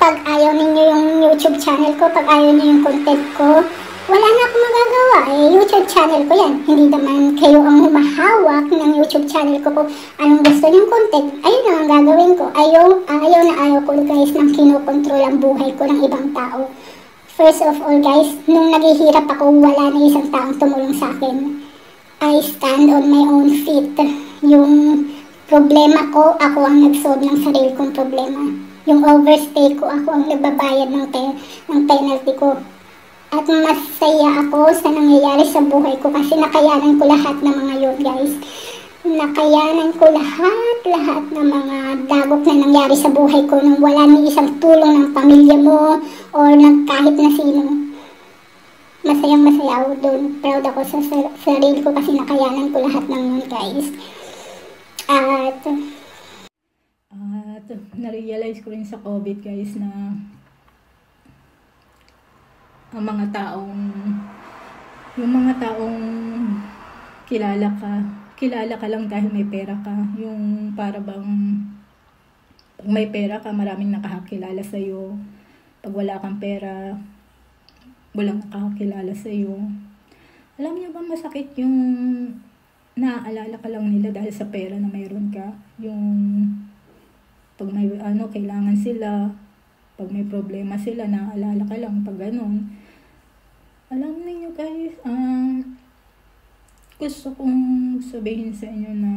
pag ayaw ninyo yung YouTube channel ko, pag ayaw niyo yung content ko, wala na akong magagawa. YouTube channel ko yan. Hindi naman kayo ang humahawak ng YouTube channel ko kung anong gusto niyong content. Ayun lang ang gagawin ko. Ayaw ko guys nang kinokontrol ang buhay ko ng ibang tao. First of all guys, nung naghihirap ako, wala na isang taong tumulong sa akin. I stand on my own feet. Yung problema ko, ako ang nag-solve ng sarili kong problema. Yung overstay ko, ako ang nagbabayad ng penalty ko. At masaya ako sa nangyayari sa buhay ko kasi nakayanan ko lahat ng mga yun guys. Nakayanan ko lahat ng mga dagok na nangyari sa buhay ko nang wala ni isang tulong ng pamilya mo or ng kahit na sino. Masayang-masaya ako doon. Proud ako sa sarili ko kasi nakayanan ko lahat ng yun guys. At na-realize ko rin sa COVID guys na ang mga taong kilala ka lang dahil may pera ka. Yung para bang pag may pera ka, maraming nakakakilala sa'yo. Pag wala kang pera, walang nakakakilala sa'yo. Alam niyo ba masakit yung naaalala ka lang nila dahil sa pera na mayroon ka? Yung pag may kailangan sila, pag may problema sila, naaalala ka lang pag ganun. Alam niyo guys, gusto kong sabihin sa inyo na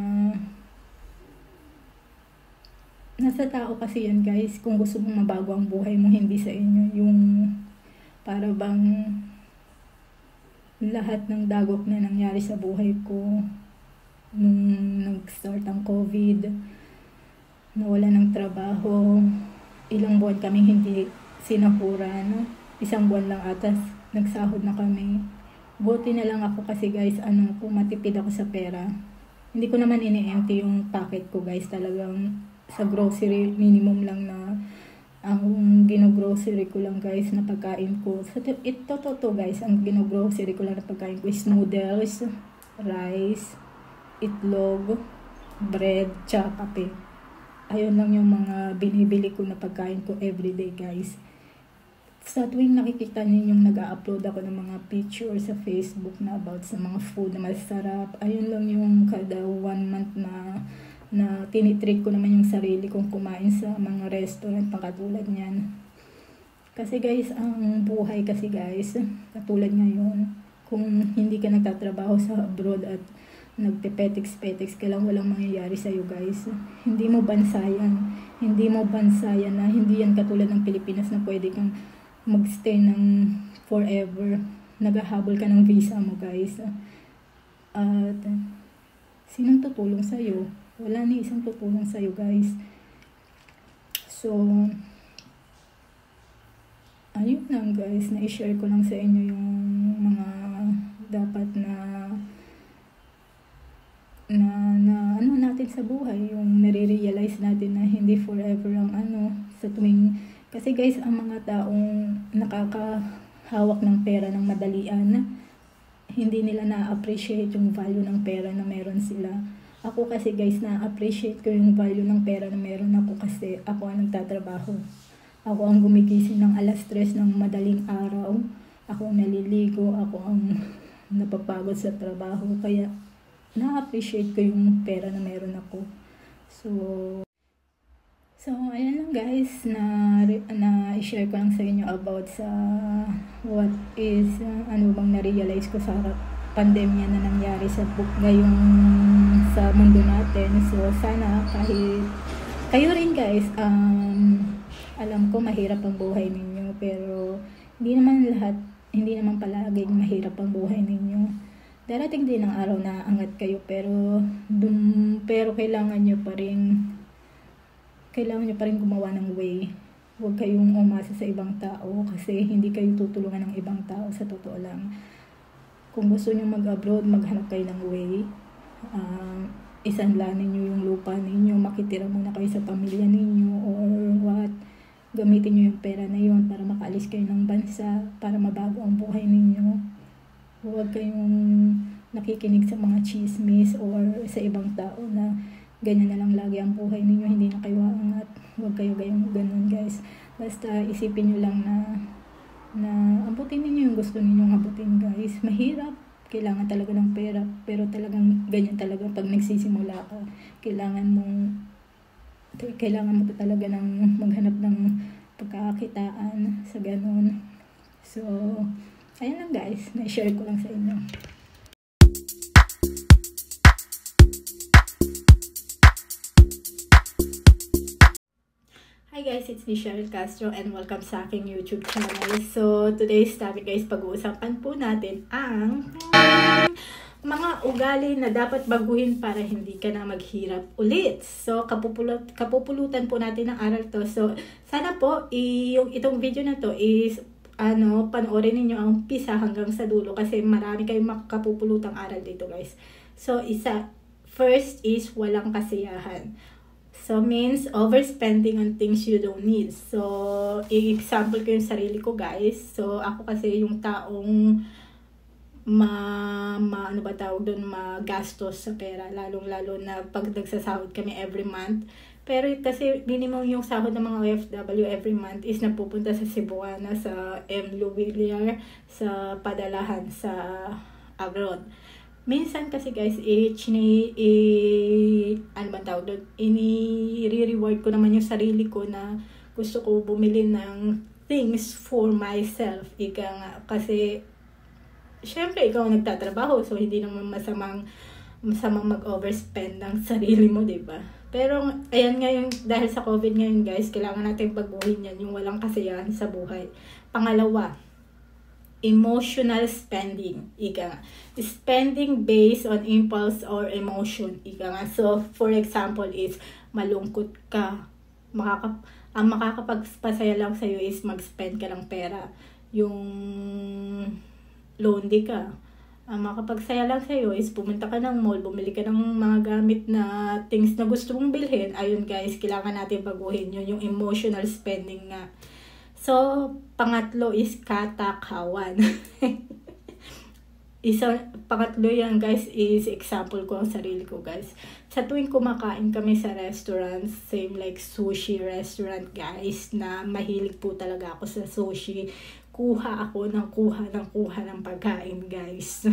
nasa tao kasi yan guys. Kung gusto mong mabago ang buhay mo, hindi sa inyo yung para bang lahat ng dagok na nangyari sa buhay ko nung nag-start ang COVID, nawala ng trabaho, ilang buwan kaming hindi sinahuran, 1 buwan lang atas nagsahod na kami. Buti na lang ako kasi guys, kung matipid ako sa pera. Hindi ko naman ini-empty yung packet ko guys, talagang sa grocery minimum lang na ang gino-grocery ko lang guys na pagkain ko. So, ito to guys, ang gino-grocery ko lang na pagkain ko is noodles, rice, itlog, bread, tsaka kape. Ayun lang yung mga binibili ko na pagkain ko everyday guys. Sa tuwing nakikita niyo yung nag-upload ako ng mga picture sa Facebook na about sa mga food na masarap, ayun lang yung kada 1 month na tinitreat ko naman yung sarili kong kumain sa mga restaurant pakatulad niyan. Kasi guys, ang buhay kasi guys, katulad ngayon, kung hindi ka nagtatrabaho sa abroad at nagpe-petiks ka lang, walang mangyayari sa'yo guys. Hindi mo bansayan na hindi yan katulad ng Pilipinas na pwede kang magstay ng forever. Naghahabol ka ng visa mo guys. At sinong tutulong sa'yo? Wala ni isang tutulong sa'yo guys. So, ayun lang guys, na-share ko lang sa inyo yung mga dapat na ano natin sa buhay, yung nare-realize natin na hindi forever ang sa tuwing, kasi guys, ang mga taong nakakahawak ng pera ng madalian, hindi nila na-appreciate yung value ng pera na meron sila. Ako kasi guys, na-appreciate ko yung value ng pera na meron ako kasi ako ang nagtatrabaho. Ako ang gumigising ng 3:00 ng madaling araw. Ako ang naliligo. Ako ang napapagod sa trabaho. Kaya na-appreciate ko yung pera na meron ako. So ayan lang guys, na-share ko lang sa inyo about sa what is, ano bang na-realize ko sa pandemya na nangyari sa ngayong sa mundo natin. So sana kahit kayo rin guys, alam ko mahirap ang buhay ninyo, pero hindi naman palaging mahirap ang buhay ninyo. Darating din ang araw na angat kayo, pero kailangan nyo pa rin gumawa ng way. Huwag kayong umasa sa ibang tao kasi hindi kayo tutulungan ng ibang tao, sa totoo lang. Kung gusto nyo mag-abroad, maghanap kayo ng way. Isanlanin nyo yung lupa ninyo, makitira muna kayo sa pamilya ninyo or what. Gamitin nyo yung pera na yun para makaalis kayo ng bansa, para mabago ang buhay ninyo. Huwag kayong nakikinig sa mga chismis or sa ibang tao na ganyan na lang lagi ang buhay ninyo, hindi na kayo aangat. Huwag kayo ganun guys. Basta isipin nyo lang na abutin ninyo yung gusto ninyong abutin guys. Mahirap, kailangan talaga ng pera, pero talagang ganyan talaga pag nagsisimula ka. Kailangan mo talaga ng maghanap ng pagkakakitaan sa ganun. So ayun lang guys, na-share ko lang sa inyo. Hi guys, it's me Cheryl Castro and welcome sa aking YouTube channel. So today's topic guys, pag-uusapan po natin ang mga ugali na dapat baguhin para hindi ka na maghirap ulit. So kapupulutan po natin ng aral to. So sana po itong video na to is panoorin niyo ang umpisa hanggang sa dulo kasi marami kayong makakapupulutang aral dito guys. So first is walang kasiyahan. So means overspending on things you don't need. So i-example ko yung sarili ko guys. So ako kasi yung taong magastos sa pera, lalong-lalo na pag nagsasahod kami every month. Pero kasi minimum yung sahod ng mga OFW every month is napupunta sa Cebuana, sa Villar, sa padalahan sa abroad. Minsan kasi guys, ini-reward ko naman yung sarili ko na gusto ko bumili ng things for myself. Ika nga, kasi syempre ikaw ang nagtatrabaho, so hindi naman masamang mag-overspend ng sarili mo, diba? Pero ayan ngayon, dahil sa COVID ngayon guys, kailangan natin baguhin yan, yung walang kasiyahan sa buhay. Pangalawa, emotional spending. Ika nga. Spending based on impulse or emotion. Ika nga. So, for example is, malungkot ka. Ang makakapagpasaya lang sa'yo is mag-spend ka ng pera. Yung lonely ka. Ang makapagsaya lang sa'yo is pumunta ka ng mall, bumili ka ng mga gamit na things na gusto mong bilhin. Ayun guys, kailangan natin baguhin yun, yung emotional spending nga. So, pangatlo is katakawan. Pangatlo yan guys is example ko ang sarili ko guys. Sa tuwing kumakain kami sa restaurant, same like sushi restaurant guys, na mahilig po talaga ako sa sushi. Kuha ng pagkain guys.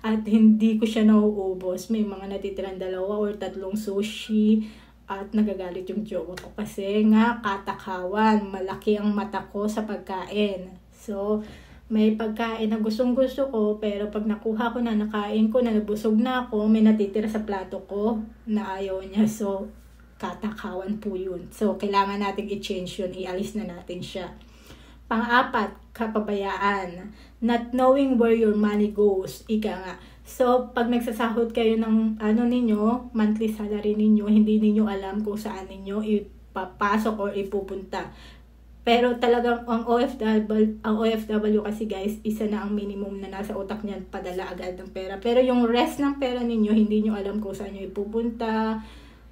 At hindi ko siya nauubos. May mga natitirang 2 or 3 sushi. At nagagalit yung jowa ko kasi nga katakawan. Malaki ang mata ko sa pagkain. So, may pagkain na gustong-gusto ko, pero pag nakuha ko na, nakain ko na, nabusog na ako, may natitira sa plato ko na ayaw niya. So, katakawan po yun. So, kailangan natin i-change yun. Ialis na natin siya. Pang-apat, kapabayaan. Not knowing where your money goes. Ika nga. So, pag nagsasahod kayo ng ninyo, monthly salary ninyo, hindi ninyo alam kung saan ninyo ipapasok or ipupunta. Pero talagang ang OFW kasi guys, isa na ang minimum na nasa utak niyan, padala agad ng pera. Pero yung rest ng pera ninyo, hindi nyo alam kung saan nyo ipupunta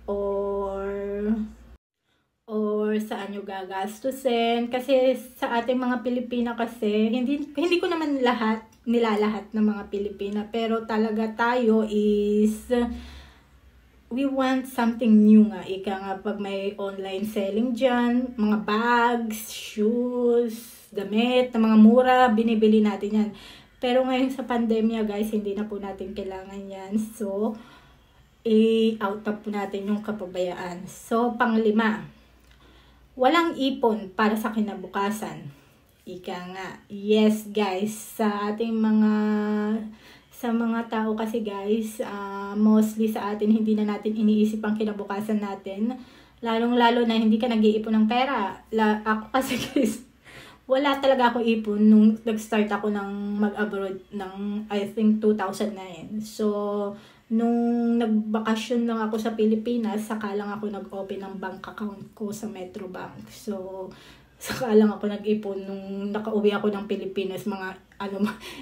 or saan nyo gagastusin. Kasi sa ating mga Pilipina kasi, hindi ko naman nilalahat ng mga Pilipina, pero talaga tayo is we want something new nga. Ika nga, pag may online selling dyan, mga bags, shoes, damit, na mga mura, binibili natin yan. Pero ngayon sa pandemya guys, hindi na po natin kailangan yan. So, out up po natin yung kapabayaan. So, pang-5, walang ipon para sa kinabukasan. Ika nga. Yes guys, sa mga tao kasi guys, mostly sa atin, hindi na natin iniisip ang kinabukasan natin. Lalong-lalo na hindi ka nag-iipon ng pera. Ako kasi guys, wala talaga akong ipon nung nag-start ako ng mag-abroad ng I think 2009. So, nung nagbakasyon lang ako sa Pilipinas, saka lang ako nag-open ng bank account ko sa Metrobank. So, saka lang ako nag-ipon nung nakauwi ako ng Pilipinas.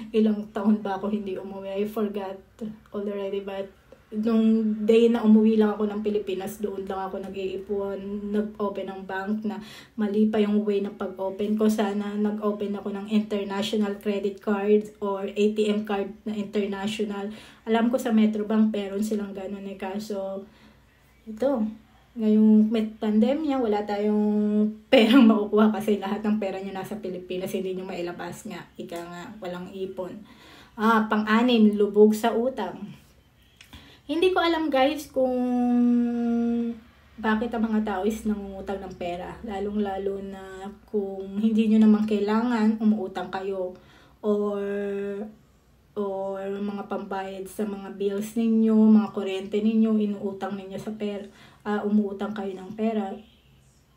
Ilang taon ba ako hindi umuwi. I forgot already, but nung day na umuwi lang ako ng Pilipinas, doon lang ako nag-iipon, nag-open ng bank na mali pa yung way ng pag-open ko. Sana nag-open ako ng international credit card or ATM card na international. Alam ko sa Metrobank, meron silang ganun kaso ito, ngayong may pandemya, wala tayong perang makukuha kasi lahat ng pera nyo nasa Pilipinas, hindi nyo mailabas nga. Ika nga, walang ipon. Pang-6, lubog sa utang. Hindi ko alam guys kung bakit ang mga tao is nangungutang ng pera. Lalong-lalo na kung hindi nyo naman kailangan, umuutang kayo. Or mga pambayad sa mga bills ninyo, mga kuryente ninyo, inuutang ninyo sa pera. Umuutang kayo ng pera.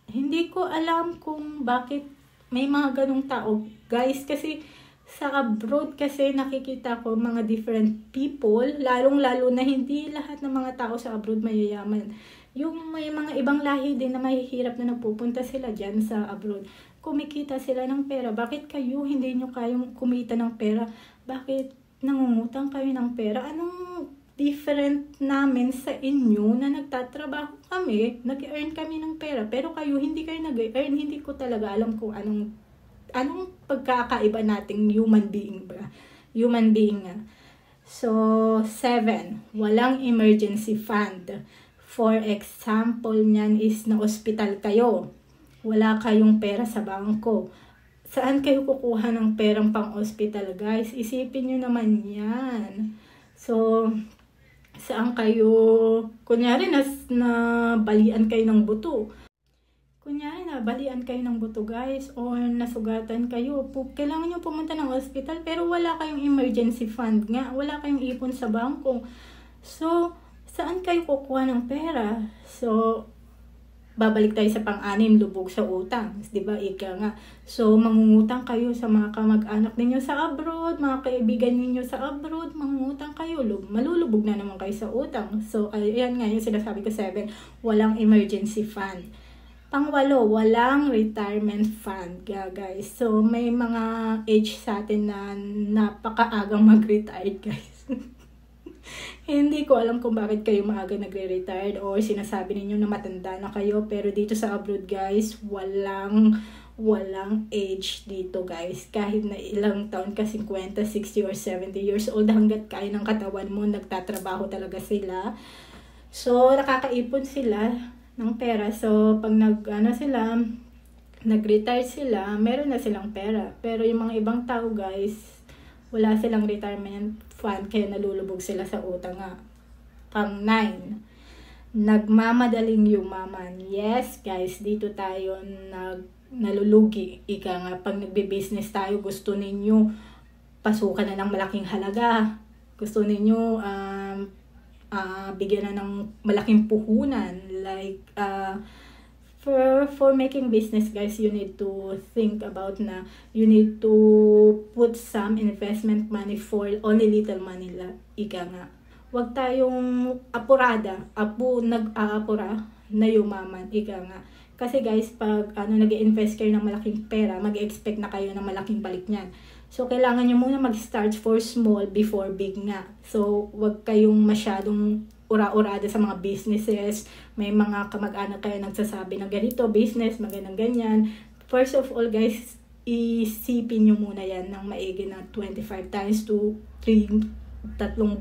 Hindi ko alam kung bakit may mga ganong tao. Guys, kasi sa abroad kasi nakikita ko mga different people, lalong-lalo na hindi lahat ng mga tao sa abroad mayayaman. Yung may mga ibang lahi din na mahihirap na napupunta sila dyan sa abroad. Kumikita sila ng pera. Bakit kayo hindi nyo kayong kumita ng pera? Bakit nangungutang kayo ng pera? Anong different namin sa inyo na nagtatrabaho kami, nag-earn kami ng pera, pero kayo hindi kayo nag-earn? Hindi ko talaga alam kung anong pagkakaiba nating human being ba? Human being nga. So, 7, walang emergency fund. For example, niyan is na ospital kayo. Wala kayong pera sa bangko. Saan kayo kukuha ng perang pang-ospital, guys? Isipin nyo naman yan. So, saan kayo, kunyari na balian kayo ng buto. kunyari nabalian kayo ng buto guys or nasugatan kayo, kailangan nyo pumunta ng hospital pero wala kayong emergency fund nga, wala kayong ipon sa bangko. So, saan kayo kukuha ng pera? So, babalik tayo sa pang-anim, lubog sa utang. Diba? Ika nga. So, mangungutang kayo sa mga kamag-anak ninyo sa abroad, mga kaibigan ninyo sa abroad, mangungutang kayo. Malulubog na naman kayo sa utang. So, ayan nga yung sinasabi ko 7, walang emergency fund. Pang-8, walang retirement fund. Yeah, guys. So, may mga age sa atin na napakaagang mag-retire, guys. Hindi ko alam kung bakit kayo maaga nagre-retired or sinasabi ninyo na matanda na kayo. Pero dito sa abroad guys, walang age dito guys. Kahit na ilang taon ka, 50, 60 or 70 years old, hanggat kaya ng katawan mo, nagtatrabaho talaga sila. So, nakakaipon sila ng pera. So, pag nag-retire sila, meron na silang pera. Pero yung mga ibang tao guys, wala silang retirement fund kaya nalulubog sila sa utang nga. Pang 9, nagmamadaling yumaman. Yes guys, dito tayo nalulugi. Ika nga, pag nagbe-business tayo, gusto ninyo pasukan na ng malaking halaga. Gusto ninyo bigyan na ng malaking puhunan. Like, for making business guys, you need to think about na you need to put some investment money for only little money ika nga. Huwag tayong nag-aapura na yumaman, ika nga. Kasi guys, pag nag-invest kayo ng malaking pera, mag-expect na kayo ng malaking balik niyan. So, kailangan nyo muna mag-start for small before big nga. So, huwag kayong masyadong ura-urada sa mga businesses. May mga kamag-anak kayo nagsasabi ng ganito, business, magandang ganyan. First of all guys, isipin nyo muna yan ng maigi na 25 times to 3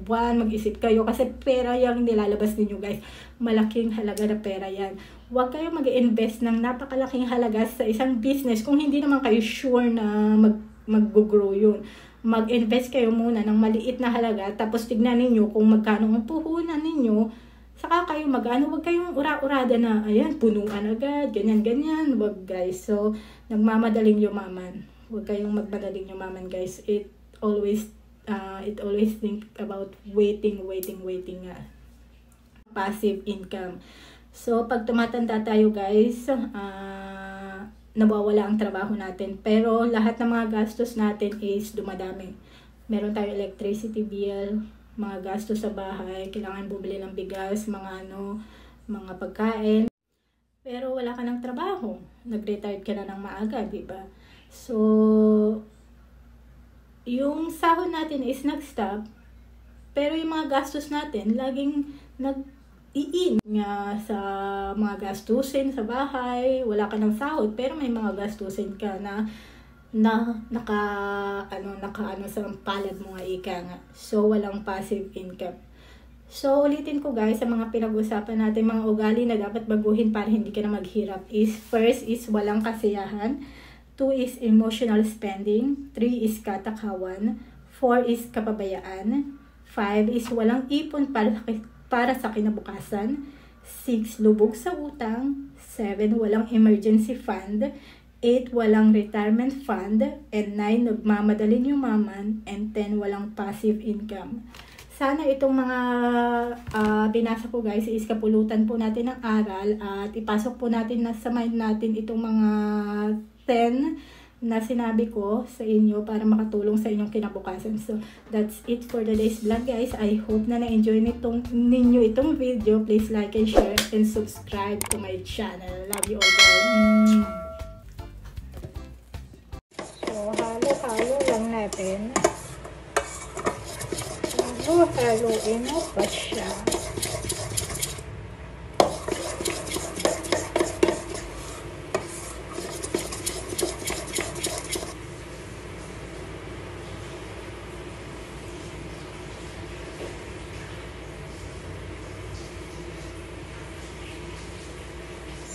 buwan. Mag-isip kayo kasi pera yung nilalabas ninyo guys. Malaking halaga na pera yan. Huwag kayo mag-invest ng napakalaking halaga sa isang business kung hindi naman kayo sure na mag-grow yun. Mag-invest kayo muna ng maliit na halaga, tapos tignan ninyo kung magkano ang puhunan ninyo, saka kayo huwag kayong ura-urada na, ayan, punuan agad, ganyan-ganyan, wag guys. So, nagmamadaling yumaman. Huwag kayong magmadaling yumaman guys. It always think about waiting nga. Passive income. So, pag tumatanda tayo guys, nawawala ang trabaho natin. Pero lahat ng mga gastos natin is dumadami. Meron tayo electricity bill, mga gastos sa bahay, kailangan bumili ng bigas, mga pagkain. Pero wala ka ng trabaho. Nag-retired ka na ng maaga, di ba? So, yung sahod natin is nag-stop. Pero yung mga gastos natin, laging iin nga sa mga gastusin sa bahay, wala ka ng sahod pero may mga gastusin ka na naka sa palad mo nga ika nga. So walang passive income. So ulitin ko guys, sa mga pinag-usapan natin mga ugali na dapat baguhin para hindi ka na maghirap is, first is walang kasiyahan, 2 is emotional spending, 3 is katakawan, 4 is kapabayaan, 5 is walang ipon para sa kinabukasan, 6 lubog sa utang, 7 walang emergency fund, 8 walang retirement fund, and 9 nagmamadaling yumaman, and 10 walang passive income. Sana itong mga binasa ko guys is kapulutan po natin ng aral at ipasok po natin sa mind natin itong mga 10 na sinabi ko sa inyo para makatulong sa inyong kinabukasan. So, that's it for today's vlog guys. I hope na na-enjoy ninyo itong video. Please like and share and subscribe to my channel. Love you all guys. So, halo-halo lang natin. Halo-haloin mo pa siya.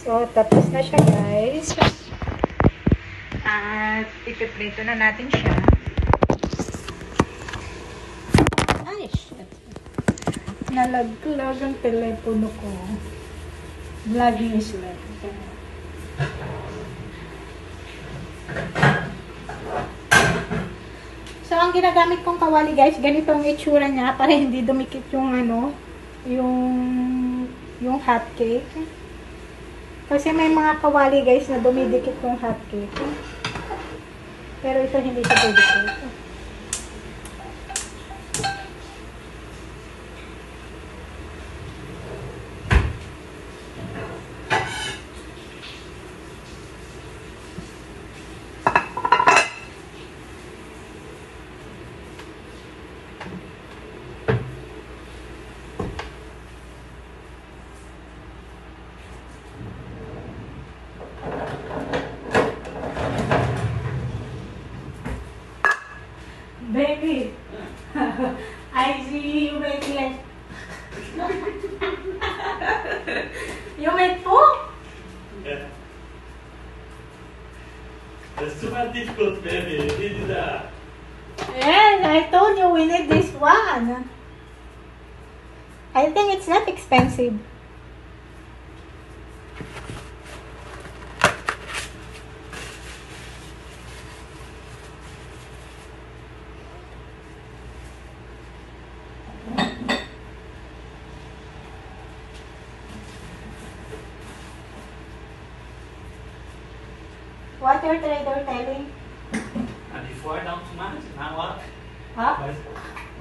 So, tapos na siya guys. At ipiprito na natin siya. Ay, shit. Nalaglag ang telepono ko. Vlogging is life. So, ang ginagamit kong kawali guys, ganito ang itsura niya para hindi dumikit yung ano, yung hot cake. Kasi may mga kawali guys na dumidikit yung hot cake. Pero ito hindi siya dumidikit. Baby, I see you making like... You made food? Yeah. That's too much difficult, baby. This is that. Yes, I told you we need this one. I think it's not expensive. What your trader telling? And before down too much, now what? Huh?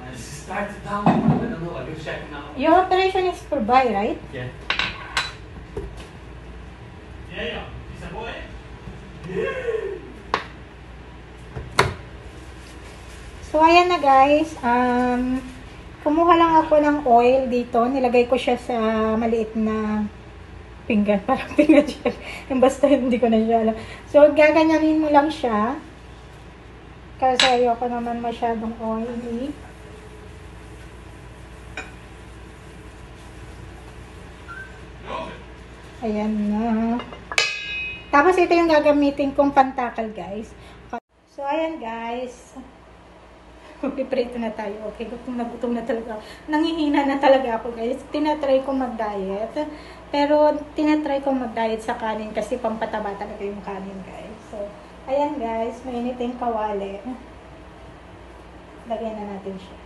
When it starts down, I don't know, I will check now. Your operation is for buy, right? Yeah. Yeah. Is a boy? So, ayan na guys. Kumuha lang ako ng oil dito. Nilagay ko siya sa maliit na pinggan. Parang pinggan siya. Basta hindi ko na siya alam. So, gaganyanin mo lang siya. Kasi ayoko naman masyadong oily. Ayan na. Tapos ito yung gagamitin kong pantakal guys. So, ayan guys. Piprito na tayo. Okay, gutom na talaga. Nangihina na talaga ako guys. Tinatry ko mag-diet. Pero tinatry ko mag-diet sa kanin kasi pampataba talaga yung kanin guys. So, ayan guys. Mainit yung kawali. Lagyan na natin siya.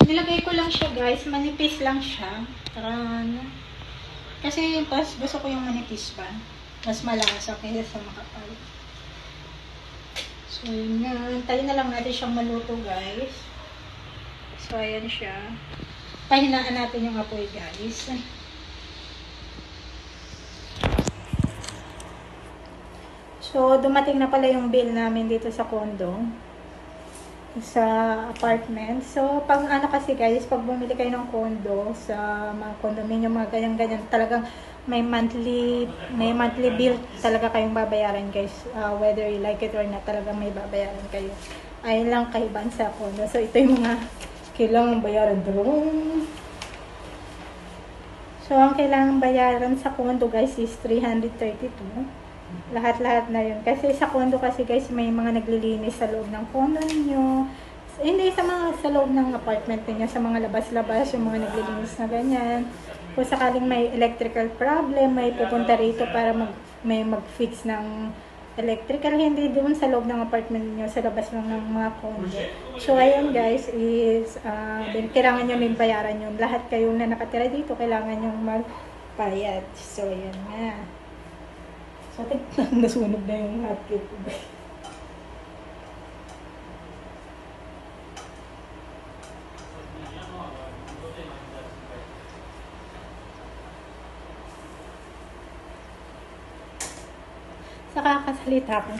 Nilagay ko lang siya guys, manipis lang siya. Kasi pas gusto ko yung manipis pa. Mas malasa kaysa sa makapal. So yun na, tayo na lang natin siyang maluto guys. So ayan siya. Pahinaan natin yung apoy guys. So dumating na pala yung bill namin dito sa condo. Sa apartment. So, pag ano kasi guys, pag bumili kayo ng condo sa mga condominium, mga ganyan-ganyan, talagang may monthly bill talaga kayong babayaran guys. Whether you like it or not, talagang may babayaran kayo. Ayun lang kaibahan sa condo. So, ito yung mga kailangan bayaran doon. So, ang kailangan bayaran sa condo guys is 332. Lahat-lahat na yun. Kasi sa condo kasi guys, may mga naglilinis sa loob ng condo ninyo. Hindi sa loob ng apartment ninyo, sa mga labas-labas, yung mga naglilinis na ganyan. Kung sakaling may electrical problem, may pupunta rito para may mag-fix ng electrical. Hindi doon sa loob ng apartment ninyo, sa labas lang ng mga condo. So, ayun guys, is kailangan nyo rin bayaran yun. Lahat kayo na nakatira dito, kailangan nyo magbayad. So, ayun nga. So, nasunog na yung hot cake ko. Nakakasalita ko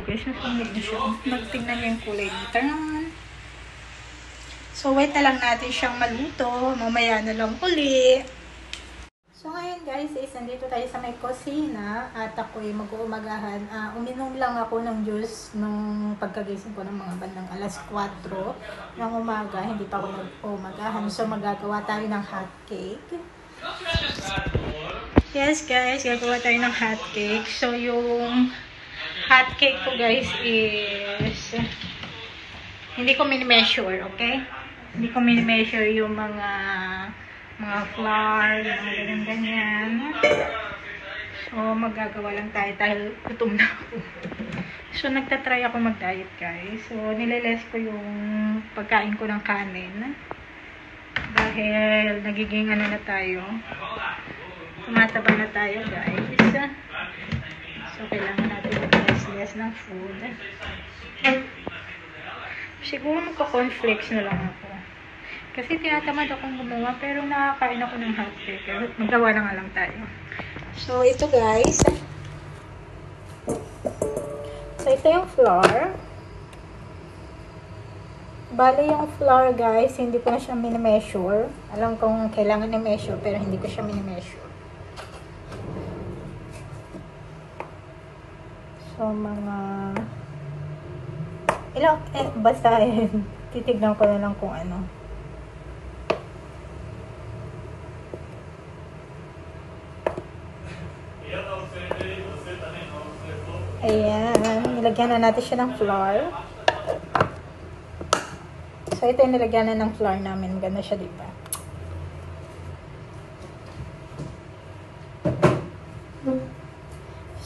guys. Nasunog na siya. Nagtingnan niya yung kulay nito. So, wait na lang natin siyang maluto. Mamaya na lang uli. So, So ngayon guys, nandito tayo sa may kusina at ako'y mag-uumagahan. Uminom lang ako ng juice nung pagkagising ko ng mga bandang alas 4 ng umaga. Hindi pa ako nag-uumagahan. So magagawa tayo ng hot cake. Yes guys, gagawa tayo ng hot cake. So yung hot cake ko guys is hindi ko mini-measure, okay? Hindi ko mini-measure yung mga flour, yung mga ganyan-ganyan. So, magagawa lang tayo dahil gutom na ako. So, nagtatry ako mag-diet, guys. So, nililess ko yung pagkain ko ng kanin. Dahil nagiging ano na tayo. Tumataba na tayo, guys. So, kailangan natin mag-less ng food. Siguro magka-cornflakes na lang ako. Kasi tinatamad akong gumawa, pero nakakain ako ng hot cake. Magawa na nga lang tayo. So, ito guys. So, ito yung flour. Bale yung flour guys, hindi ko na siya mini-measure. Alam kong kailangan i-measure, pero hindi ko siya mini-measure. So, mga ilang, basta titignan ko na lang kung ano. Ayan, nilagyan na natin siya ng flour. So, ito yung nilagyan na ng flour namin. Ganda siya, diba?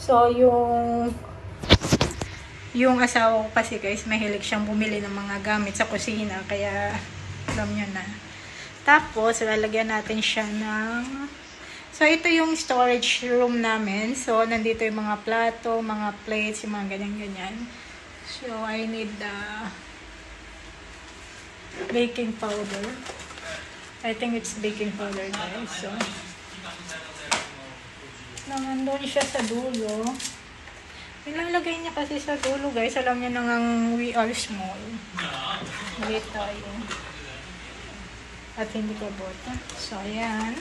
So, yung asawa ko kasi guys, mahilig siyang bumili ng mga gamit sa kusina. Kaya, alam nyo na. Tapos, lalagyan natin siya ng... So, ito yung storage room namin. So, nandito yung mga plato, mga plates, yung mga ganyan-ganyan. So, I need the baking powder. I think it's baking powder, guys. So, nandun siya sa dulo. Nilalagay niya kasi sa dulo, guys. Alam niya nang we are small. Maliit tayo. At hindi ko bota. So, ayan.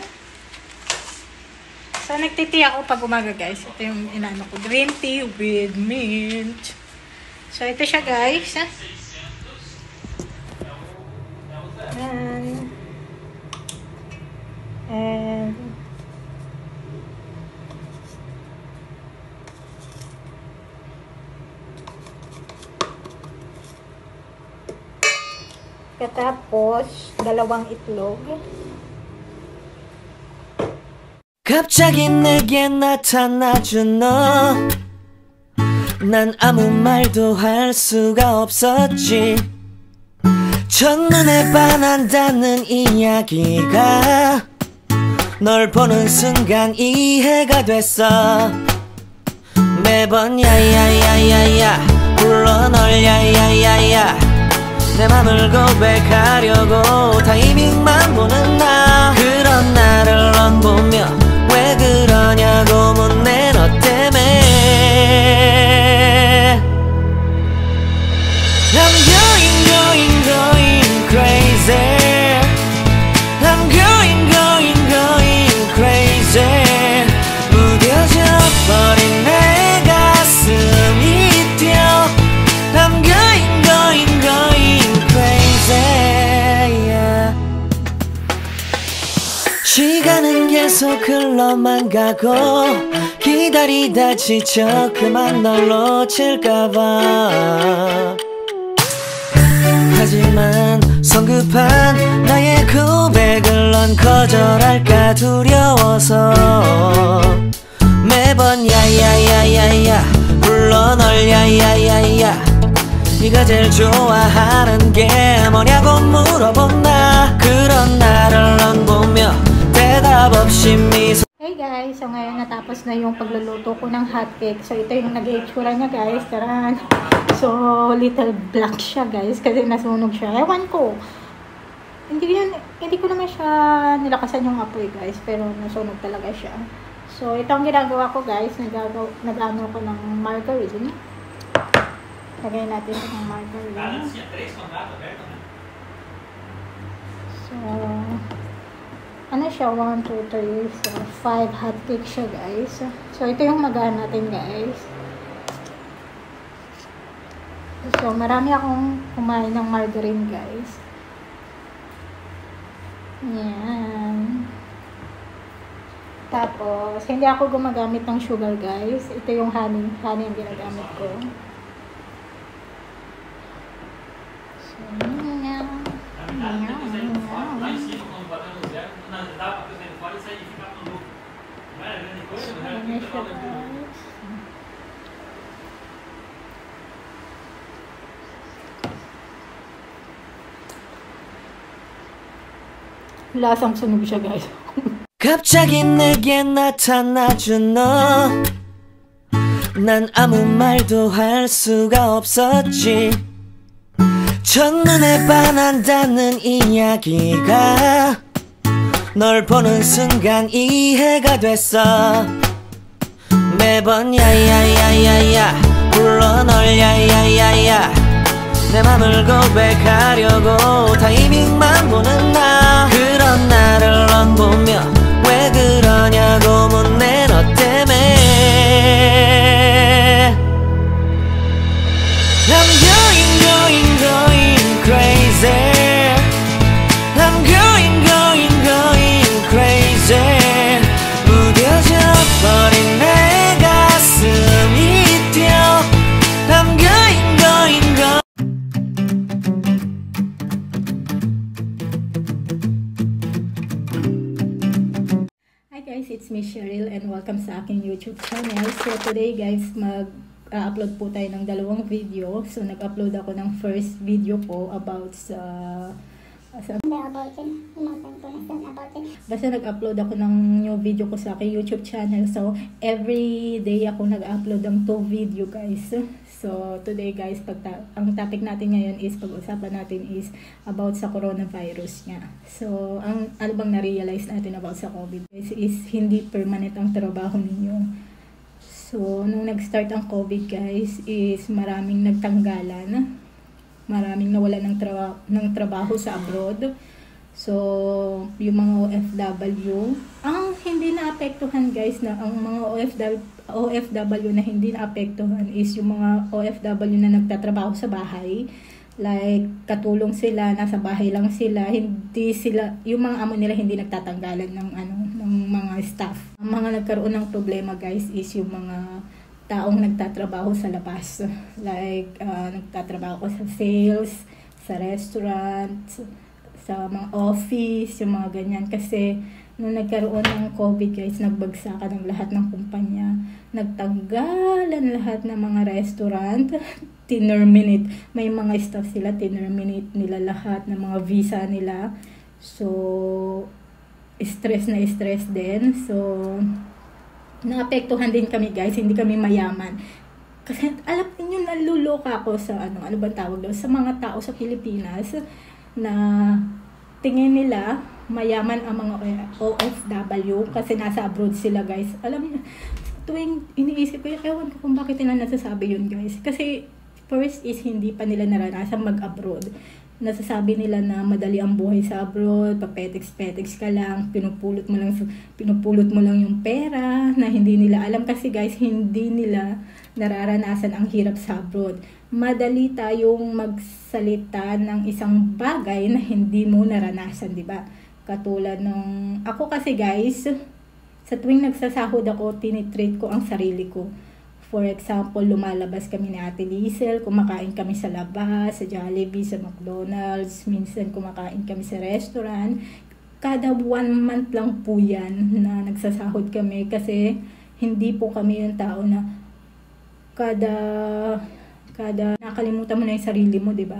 So, nagtiti ako pag umaga, guys. Ito yung inano ko. Green tea with mint. So, ito siya, guys. And katapos, 2 itlog. 갑자기 내게 나타나준 너 난 아무 말도 할 수가 없었지 첫눈에 반한다는 이야기가 널 보는 순간 이해가 됐어 매번 야야야야야 불러 널 야야야야 내 맘을 고백하려고 타이밍만 보는 나 그런 나를 넌 보며 왜 그러냐고 묻네 너 때문에 I'm going crazy I'm going crazy 무뎌져 버린 내 가슴이 뛰어 I'm going crazy yeah. 시간은 계속 흘러만 가고 기다리다 지쳐 그만 널 놓칠까봐 하지만 성급한 나의 고백을 넌 거절할까 두려워서 매번 야야야야야 불러 널 야야야야 네가 제일 좋아하는 게 뭐냐고 물어본 나 그런 나를 넌 보며 대답 없이 미소 Hey guys, so ngayon natapos na yung pagluluto ko ng hotcake. So ito yung nag-itsura niya guys, taran. So little black siya guys kasi nasunog siya. Ewan ko. Hindi ko naman siya nilakasan yung apoy guys, pero nasunog talaga siya. So ito ang ginagawa ko guys, nag-ano ko ng margarine. Lagay natin ito ng margarine. So ano siya? siya 1, 2, 3, 4, 5 hot cake siya guys. So ito yung magahan natin guys. So marami akong kumain ng margarine guys. Yan. Tapos hindi ako gumagamit ng sugar guys. Ito yung honey ang ginagamit ko. So yan. Lá em cima, quando bater no zero, não dá pra fazer fora e sair e ficar no lucro. Não é grande coisa, mas é que fica no lucro. Lasang sunog siya guys. 갑자기 내게 나타나준 너 난 아무 말도 할 수가 없었지 첫눈에 반한다는 이야기가 널 보는 순간 이해가 됐어 매번 야야야야야 불러 널 야야야야 내 맘을 고백하려고 타이밍만 보는 나 그런 나를 넌 보며 왜 그러냐고 묻네 너 때문에 I'm going crazy I'm going crazy 무뎌져 버린 내 가슴이 뛰어 I'm going Hi guys, it's me Cheryl and welcome sa aking YouTube channel. So today guys, mag-upload po tayo ng dalawang video. So nag-upload ako ng first video ko about basta nag-upload ako ng new video ko sa aking YouTube channel. So every day ako nag-upload ng 2 video guys. So today guys, ang topic natin ngayon is pag-usapan natin is about sa coronavirus nga. So ang ano bang na-realize natin about sa COVID guys is hindi permanent ang trabaho ninyo. So nung nag-start ang COVID guys is maraming nagtanggalan. Maraming nawalan ng trabaho sa abroad. So, yung mga OFW, ang hindi naapektuhan guys na ang mga OFW na hindi naapektuhan is yung mga OFW na nagtatrabaho sa bahay. Like, katulong sila, nasa bahay lang sila, hindi sila, yung mga amo nila hindi nagtatanggalan ng mga staff. Ang mga nagkaroon ng problema guys is yung mga taong nagtatrabaho sa labas. Like, nagtatrabaho sa sales, sa restaurant, sa mga office, yung mga ganyan. Kasi, nung nagkaroon ng COVID guys, nagbagsakan ng lahat ng kumpanya. Nagtanggalan lahat ng mga restaurant. Tinerminate. May mga staff sila, tinerminate nila lahat ng mga visa nila. So, stress na stress din. So, naapektuhan din kami guys, hindi kami mayaman. Kasi alam niyo naluloka ako sa ano bang tawag daw sa mga tao sa Pilipinas na tingin nila mayaman ang mga OFW kasi nasa abroad sila guys. Alam niyo, tuwing iniisip ko, ewan ko kung bakit nila nasasabi yun guys. Kasi first is hindi pa nila naranasan mag-abroad. Nasasabi nila na madali ang buhay sa abroad, papetex-petex ka lang, pinupulot mo lang yung pera na hindi nila alam kasi guys, hindi nila nararanasan ang hirap sa abroad. Madali tayong magsalita ng isang bagay na hindi mo naranasan, di ba? Katulad ng ako kasi guys, sa tuwing nagsasahod ako, tinitreat ko ang sarili ko. For example, lumalabas kami ni Ate Liesel, kumakain kami sa labas, sa Jollibee, sa McDonald's, minsan kumakain kami sa restaurant. Kada 1 month lang po yan na nagsasahod kami kasi hindi po kami yung tao na kada nakalimutan mo na yung sarili mo, di ba?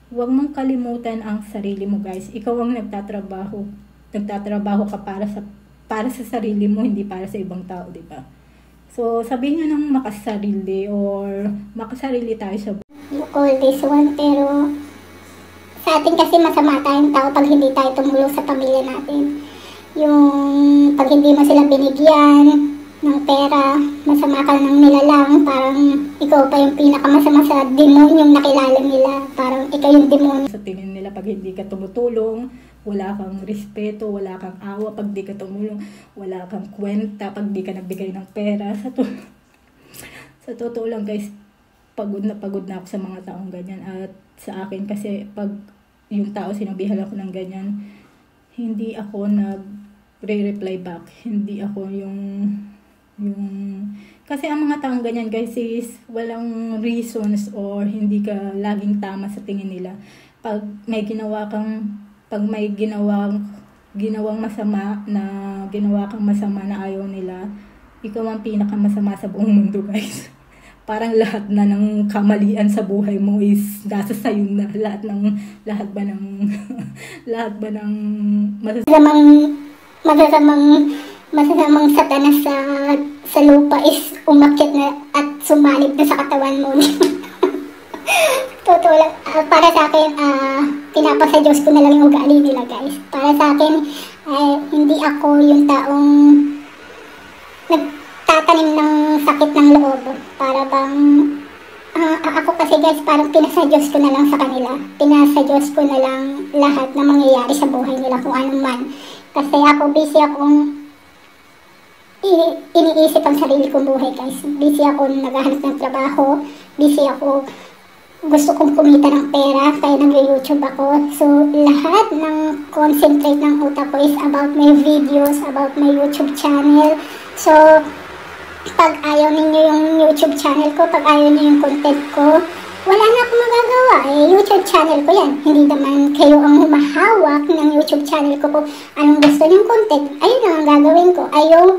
Huwag mong kalimutan ang sarili mo guys. Ikaw ang nagtatrabaho. Nagtatrabaho ka para sa sarili mo, hindi para sa ibang tao, di ba? So, sabihin nyo ng makasarili or makasarili tayo sa You call this one, pero sa atin kasi masama tayong tao pag hindi tayo tumulong sa pamilya natin. Yung pag hindi mo sila binigyan ng pera, masama ka ng nilalang, parang ikaw pa yung pinakamasama sa demonyong nakilala nila. Parang ikaw yung demonyo. Sa tingin nila pag hindi ka tumutulong, wala kang respeto, wala kang awa pag di ka tumulong, wala kang kwenta pag di ka nagbigay ng pera. Sa totoo lang guys, pagod na ako sa mga taong ganyan. At sa akin kasi pag yung tao sinabihan ako ng ganyan, hindi ako nag-reply back. Hindi ako yung kasi ang mga taong ganyan guys is walang reasons or hindi ka laging tama sa tingin nila. Pag may ginawang masama na ayaw nila, ikaw ang pinakamasama sa buong mundo guys. Parang lahat na ng kamalian sa buhay mo is nasa sayo na. Lahat ba ng masasamang satanas sa lupa is umakyat na at sumalib na sa katawan mo. Totoo lang, para sa akin, pinapasa Diyos ko na lang yung ugali nila guys. Para sa akin, hindi ako yung taong nagtatanim ng sakit ng loob. Para bang, ako kasi guys, parang pinasa Diyos ko na lang sa kanila. Pinasa Diyos ko na lang lahat na mangyayari sa buhay nila kung anong man. Kasi ako, busy akong iniisip ang sarili kong buhay guys. Busy ako naghahanap ng trabaho. Busy ako gusto kong kumita ng pera, kaya nag-YouTube ako. So, lahat ng concentrate ng utak ko is about my videos, about my YouTube channel. So, pag ayaw ninyo yung YouTube channel ko, pag ayaw niyo yung content ko, wala na akong magagawa. YouTube channel ko yan. Hindi naman kayo ang humahawak ng YouTube channel ko kung anong gusto niyong content. Ayun lang ang gagawin ko. Ayaw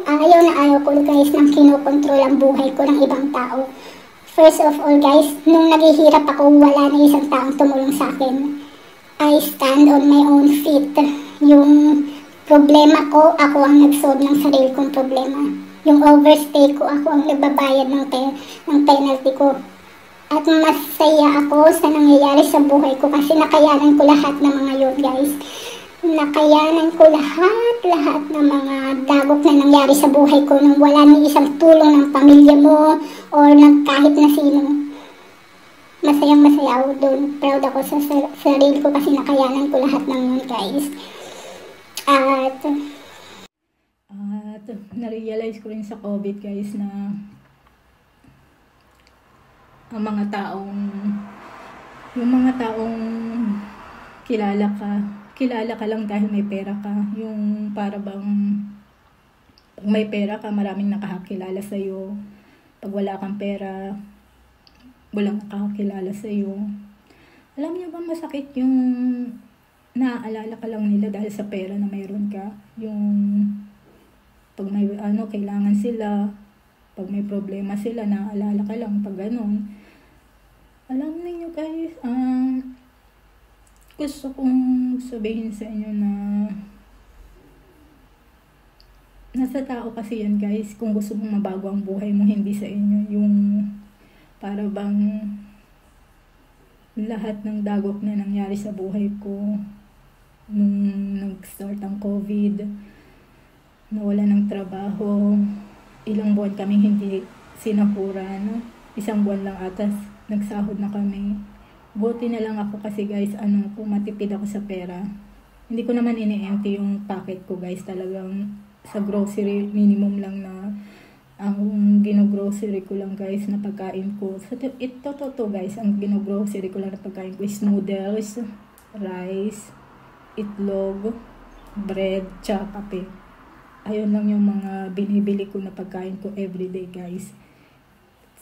ko guys nang kinokontrol ang buhay ko ng ibang tao. First of all guys, nung naghihirap ako, wala na isang taong tumulong sa akin. I stand on my own feet. Yung problema ko, ako ang nag-solve ng sarili kong problema. Yung overstay ko, ako ang nagbabayad ng penalty ko. At masaya ako sa nangyayari sa buhay ko kasi nakayanan ko lahat ng mga yun guys. Nakayanan ko lahat ng mga dagok na nangyari sa buhay ko nang wala ni isang tulong ng pamilya mo or ng kahit na sino. Masayang-masaya ako doon. Proud ako sa sarili ko kasi nakayanan ko lahat ng yun guys. At na-realize ko rin sa COVID guys na ang mga taong kilala ka lang dahil may pera ka. Yung para bang pag may pera ka, maraming nakakakilala sa'yo. Pag wala kang pera, walang nakakakilala sa'yo. Alam niyo ba masakit yung naaalala ka lang nila dahil sa pera na mayroon ka? Yung pag may kailangan sila, pag may problema sila, naaalala ka lang pag ganun. Alam niyo guys, gusto kong sabihin sa inyo na nasa tao kasi yan guys. Kung gusto mong mabago ang buhay mo, hindi sa inyo. Yung para bang lahat ng dagok na nangyari sa buhay ko nung nag-start ang COVID, nawala ng trabaho, ilang buwan kaming hindi sinapuran, isang buwan lang atas nagsahod na kami. Buti na lang ako kasi guys, kung matipid ako sa pera. Hindi ko naman ini-empty yung packet ko guys. Talagang sa grocery, minimum lang na ang gino-grocery ko lang guys na pagkain ko. Ito guys, ang gino-grocery ko lang na pagkain ko is noodles, rice, itlog, bread, tsaka kape. Ayun lang yung mga binibili ko na pagkain ko everyday guys.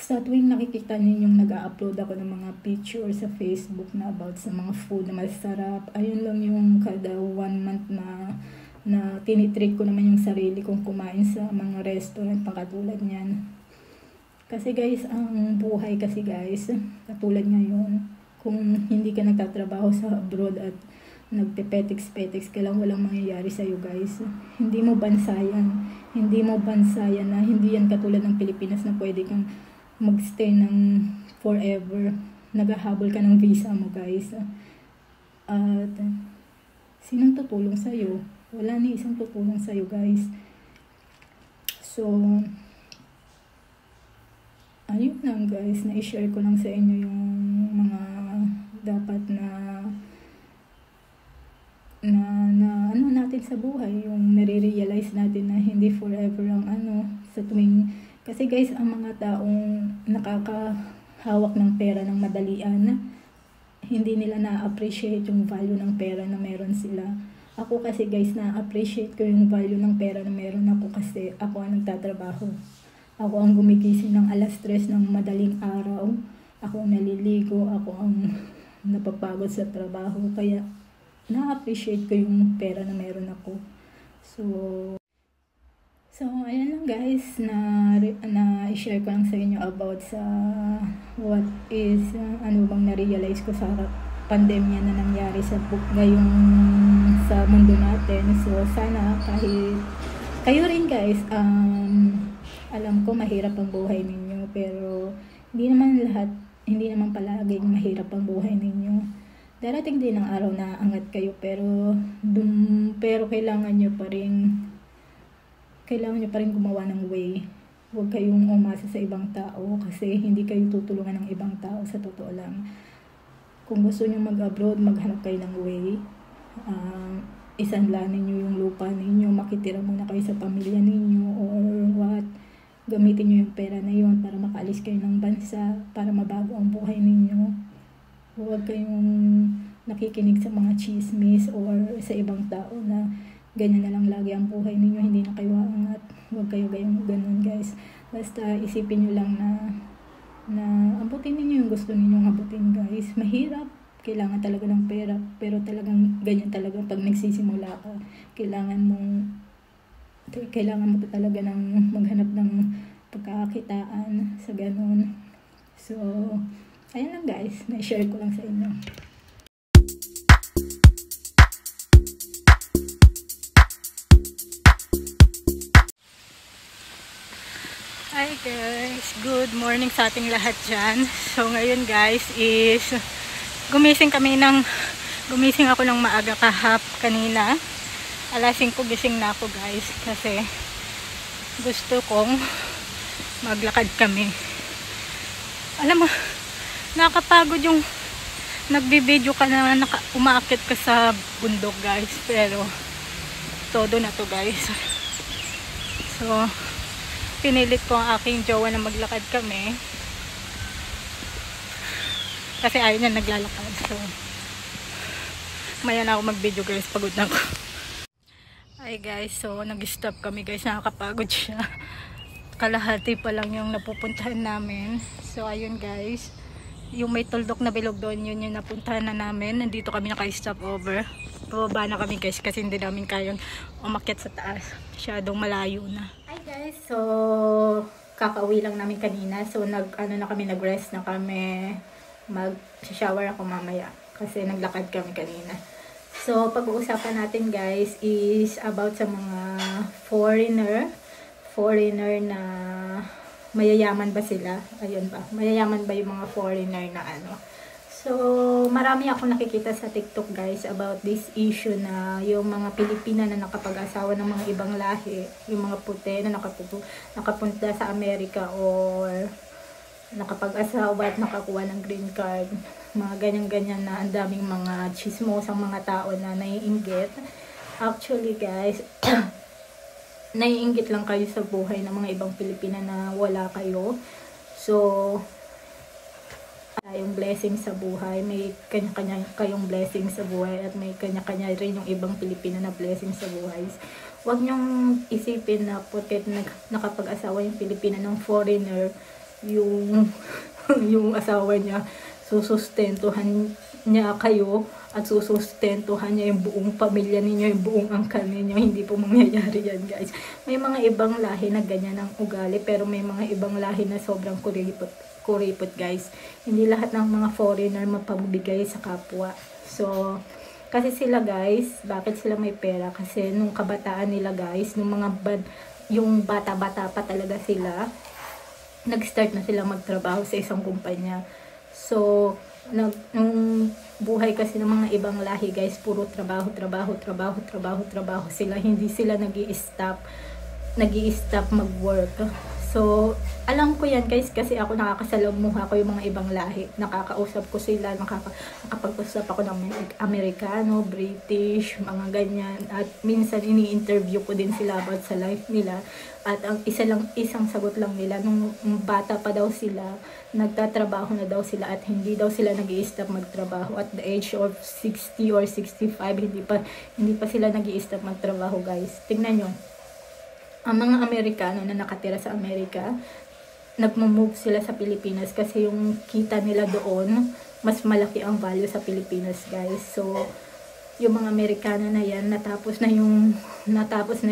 Sa tuwing nakikita niyo yung nag-upload ako ng mga picture sa Facebook na about sa mga food na masarap, ayun lang yung kada 1 month na tinitreat ko naman yung sarili kong kumain sa mga restaurant pakatulad niyan. Kasi guys, ang buhay kasi guys, katulad ngayon, kung hindi ka nagtatrabaho sa abroad at nagpe-petiks ka lang, walang mangyayari sa'yo guys. Hindi mo bansayan na hindi yan katulad ng Pilipinas na pwede kang magstay ng forever. Naghahabol ka ng visa mo guys. At sinong tutulong sa'yo? Wala ni isang tutulong sa'yo guys. So ayun lang guys, na-share ko lang sa inyo yung mga dapat na sa buhay, yung nare-realize natin na hindi forever ang sa tuwing, kasi guys, ang mga taong nakakahawak ng pera ng madalian, hindi nila na-appreciate yung value ng pera na meron sila. Ako kasi guys, na-appreciate ko yung value ng pera na meron ako kasi ako ang nagtatrabaho. Ako ang gumigising ng 3:00 ng madaling araw. Ako ang naliligo, ako ang napapagod sa trabaho. Kaya na-appreciate ko yung pera na meron ako. So ayan lang guys, na i-share ko lang sa inyo about sa what is, ano bang na-realize ko sa pandemya na nangyari ngayong sa mundo natin. So sana kahit kayo rin guys, alam ko mahirap ang buhay ninyo, pero hindi naman palaging mahirap ang buhay ninyo. Darating din ang araw na angat kayo, pero kailangan nyo pa rin gumawa ng way. Huwag kayong umasa sa ibang tao kasi hindi kayo tutulungan ng ibang tao, sa totoo lang. Kung gusto nyo mag-abroad, maghanap kayo ng way. Isanlanin nyo yung lupa ninyo, makitira muna kayo sa pamilya ninyo or what. Gamitin nyo yung pera na yun para makaalis kayo ng bansa, para mabago ang buhay ninyo. Huwag kayong nakikinig sa mga chismis or sa ibang tao na ganyan na lang lagi ang buhay ninyo, hindi na kayo aangat. Huwag kayo ganun guys. Basta isipin nyo lang na abutin ninyo yung gusto ninyong abutin guys. Mahirap, kailangan talaga ng pera, pero talagang ganyan talaga pag nagsisimula ka. Kailangan mo talaga ng maghanap ng pagkakakitaan sa ganun. So ayan lang guys, na-share ko lang sa inyo. Hi guys, good morning sa ating lahat dyan. So ngayon guys is gumising ako ng maaga kanina. 5:00 gising na ako guys kasi gusto kong maglakad kami. Alam mo, nakakapagod yung nagbibideo ka na umaakit ka sa bundok guys, pero todo na to guys. So pinilit ko ang aking jowa na maglakad kami kasi ayaw niya naglalakad. So maya na ako mag-video guys, pagod na ako. Ay guys, so nag-stop kami guys, nakakapagod siya. Kalahati pa lang yung napupuntahan namin. So ayun guys, yung may tuldok na bilog doon, yun yung napuntahan na namin. Nandito kami naka-stop over. Pababa na kami guys kasi hindi namin kayang umakyat sa taas, masyadong malayo na. Hi guys, so kakauwi lang namin kanina. So nag-rest na kami. Mag-shower ako mamaya kasi naglakad kami kanina. So pag-uusapan natin guys is about sa mga foreigner na mayayaman ba sila? Ayun ba? Mayayaman ba yung mga foreigner na ano? So marami akong nakikita sa TikTok guys about this issue na yung mga Pilipina na nakapag-asawa ng mga ibang lahi, yung mga puti na nakapunta sa Amerika or nakapag-asawa at nakakuha ng green card, mga ganyan-ganyan na ang daming mga chismosang mga tao na naiinggit. Actually guys, naiinggit lang kayo sa buhay ng mga ibang Pilipina na wala kayo. So yung blessing sa buhay, may kanya-kanya kayong blessing sa buhay at may kanya-kanya rin yung ibang Pilipina na blessing sa buhay. Huwag niyong isipin na porket nakapag-asawa yung Pilipina ng foreigner, yung asawa niya, susustentuhan niya kayo at susustentuhan niya yung buong pamilya ninyo, yung buong angkan ninyo. Hindi po mangyayari yan guys. May mga ibang lahi na ganyan ang ugali, pero may mga ibang lahi na sobrang kuripot guys. Hindi lahat ng mga foreigner mapabigay sa kapwa. So kasi sila guys, bakit sila may pera? Kasi nung kabataan nila guys, yung bata-bata pa talaga sila, nag-start na sila magtrabaho sa isang kumpanya. So nung buhay kasi ng mga ibang lahi guys, puro trabaho sila. Hindi sila nag-i-stop mag-work. So, alam ko yan guys kasi ako nakakasalamuha ko yung mga ibang lahi. Nakakausap ko sila, nakapag-usap ako ng Amerikano, British, mga ganyan. At minsan ini-interview ko din sila about sa life nila. At ang isang sagot lang nila, nung bata pa daw sila, nagtatrabaho na daw sila at hindi daw sila nag-i-stop magtrabaho. At the age of 60 or 65, hindi pa sila nag-i-stop magtrabaho guys. Tingnan nyo. Ang mga Amerikano na nakatira sa Amerika, nagmo-move sila sa Pilipinas kasi yung kita nila doon, mas malaki ang value sa Pilipinas guys. So, yung mga Amerikano na yan, natapos na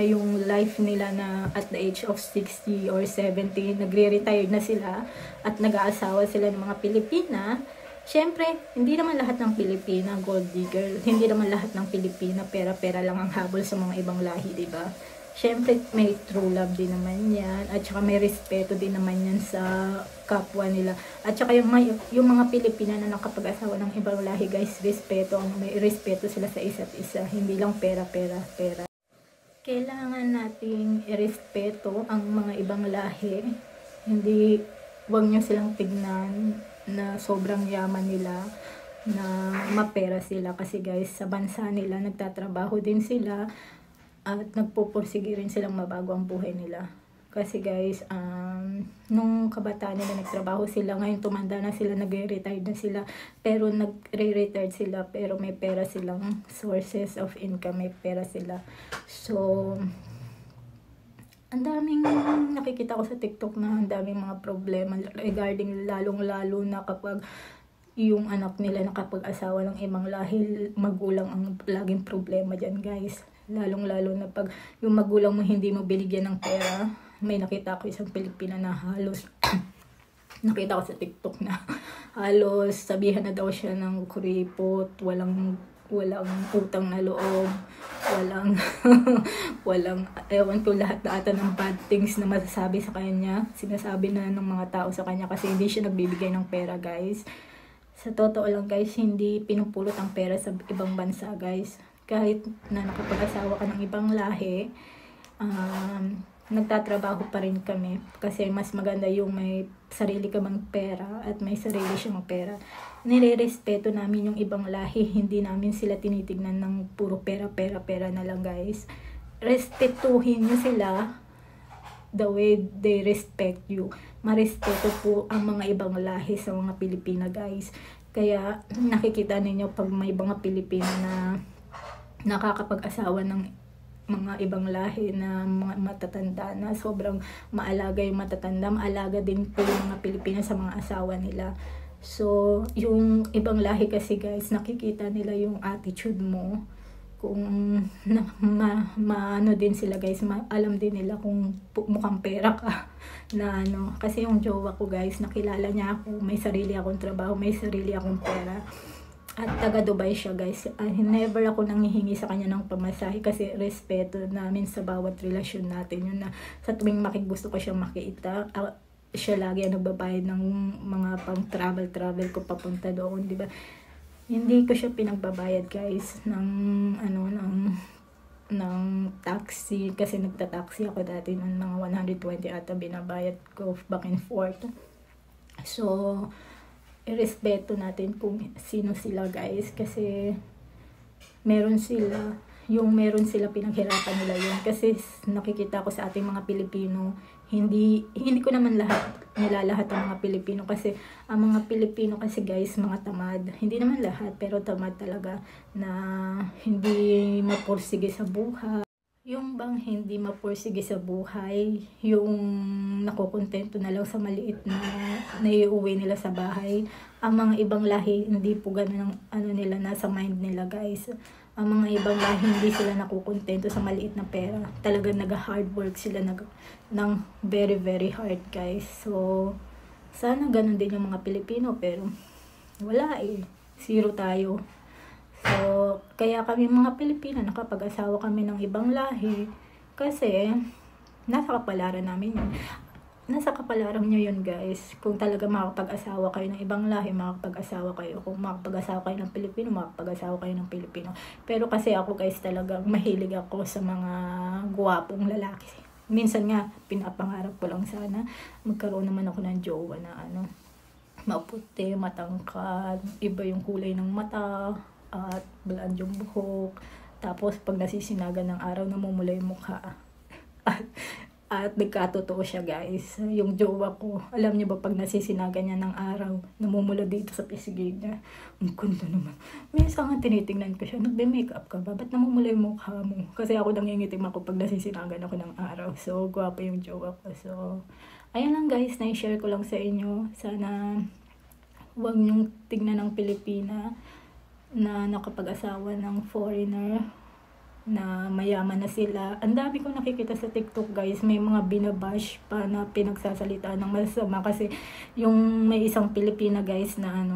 yung life nila na at the age of 60 or 70, nagre-retired na sila at nag-aasawa sila ng mga Pilipina. Siyempre, hindi naman lahat ng Pilipina gold digger, hindi naman lahat ng Pilipina pera-pera lang ang habol sa mga ibang lahi, diba? Siyempre, may true love din naman yan. At saka may respeto din naman yan sa kapwa nila. At saka yung mga Pilipina na nakapag-asawa ng ibang lahi, guys, may respeto sila sa isa't isa. Hindi lang pera. Kailangan nating irespeto ang mga ibang lahi. Huwag nyo silang tignan na sobrang yaman nila, na mapera sila. Kasi guys, sa bansa nila, nagtatrabaho din sila. At nagpupursige rin silang mabago ang buhay nila. Kasi guys, nung kabataan nila nagtrabaho sila, ngayon tumanda na sila, nagre-retired na sila. Pero nagre-retired sila, pero may pera silang sources of income, may pera sila. So, ang daming nakikita ko sa TikTok na ang daming mga problema regarding lalong-lalo na kapag yung anak nila nakapag-asawa ng ibang lahi, magulang ang laging problema dyan guys. Lalong-lalo na pag yung magulang mo hindi mo binigyan ng pera. May nakita ko isang Pilipina na halos nakita ko sa TikTok na halos sabihan na daw siya ng kuripot, walang utang na loob, walang ewan ko, lahat na ata ng bad things na masasabi sa kanya, sinasabi na ng mga tao sa kanya kasi hindi siya nagbibigay ng pera guys. Sa totoo lang guys, hindi pinupulot ang pera sa ibang bansa guys. Kahit na nakapag-asawa ka ng ibang lahi, nagtatrabaho pa rin kami. Kasi mas maganda yung may sarili ka bang pera at may sarili siyang pera. Nire-respeto namin yung ibang lahi. Hindi namin sila tinitignan ng puro pera na lang guys. Respetuhin nyo sila the way they respect you. Marespeto po ang mga ibang lahi sa mga Pilipina guys. Kaya nakikita ninyo pag may mga Pilipina na nakakapag-asawa ng mga ibang lahi na mga matatanda na sobrang maalaga yung matatanda, maalaga din po yung mga Pilipina sa mga asawa nila. So, yung ibang lahi kasi guys, nakikita nila yung attitude mo. Kung maano din sila guys, alam din nila kung mukhang pera ka na ano. Kasi yung jowa ko guys, nakilala niya ako, may sarili akong trabaho, may sarili akong pera. At taga Dubai siya guys. Never ako nanghihingi sa kanya ng pamasahe kasi respeto namin sa bawat relasyon natin. Yun na sa tuwing gusto ko siyang makita, siya lagi ang nagbabayad ng mga pang travel ko papunta doon, di ba? Hindi ko siya pinagbabayad guys ng taxi kasi nagta-taxi ako dati ng mga 120 ata binabayad ko back and forth. So, irespeto natin kung sino sila guys kasi meron sila pinaghirapan nila yun kasi nakikita ko sa ating mga Pilipino, hindi ko naman nilalahat ang mga Pilipino kasi ang mga Pilipino kasi guys mga tamad, hindi naman lahat pero tamad talaga na hindi mapursige sa buhay. Yung bang hindi mapursige sa buhay, yung nakukontento na lang sa maliit na naiuwi nila sa bahay. Ang mga ibang lahi, hindi po ganun ang nila, nasa mind nila guys. Ang mga ibang lahi, hindi sila nakukontento sa maliit na pera. Talagang nag-hard work sila ng very very hard guys. So, sana ganun din yung mga Pilipino pero wala zero tayo. So, kaya kami mga Pilipina, nakapag-asawa kami ng ibang lahi kasi nasa kapalaran namin yun. Nasa kapalaran nyo yun guys. Kung talaga makapag-asawa kayo ng ibang lahi, makapag-asawa kayo. Kung makapag-asawa kayo ng Pilipino, makapag-asawa kayo ng Pilipino. Pero kasi ako guys talagang mahilig ako sa mga guwapong lalaki. minsan nga, pinapangarap ko lang sana, magkaroon naman ako ng jowa na maputi, matangkad, iba yung kulay ng mata, at blonde yung buhok. Tapos, pag nasisinagan ng araw, namumula yung mukha. At nagkatotoo siya, guys. Yung jowa ko, alam niyo ba, pag nasisinagan niya ng araw, namumula dito sa pisigig niya. Ang ganda naman. Minsan nga tinitingnan ko siya, nagbe-makeup ka ba? Ba't namumula yung mukha mo? Kasi ako nangingitim ako pag nasisinagan ako ng araw. So, gwapo yung jowa ko. So, ayan lang guys, na-share ko lang sa inyo. Sana huwag niyong tignan ng Pilipina na nakapag-asawa ng foreigner, na mayaman na sila. Ang dami ko nakikita sa TikTok, guys, may mga binabash pa na pinagsasalita ng masama kasi yung may isang Pilipina, guys, na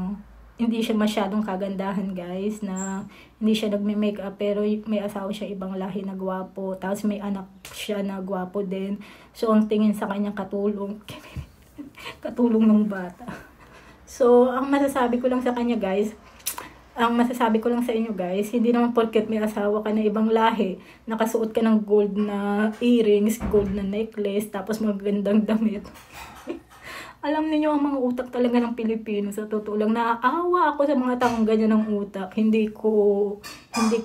hindi siya masyadong kagandahan, guys, na hindi siya nagme-makeup pero may asawa siya ibang lahi na gwapo, tapos may anak siya na gwapo din. So ang tingin sa kanya katulong katulong ng bata. So ang masasabi ko lang sa kanya, guys, ang masasabi ko lang sa inyo, guys, hindi naman porket may asawa ka na ibang lahi, nakasuot ka ng gold na earrings, gold na necklace, tapos magandang damit. Alam niyo ang mga utak talaga ng Pilipino, sa totoo lang, naaawa ako sa mga taong ganyan ng utak. Hindi ko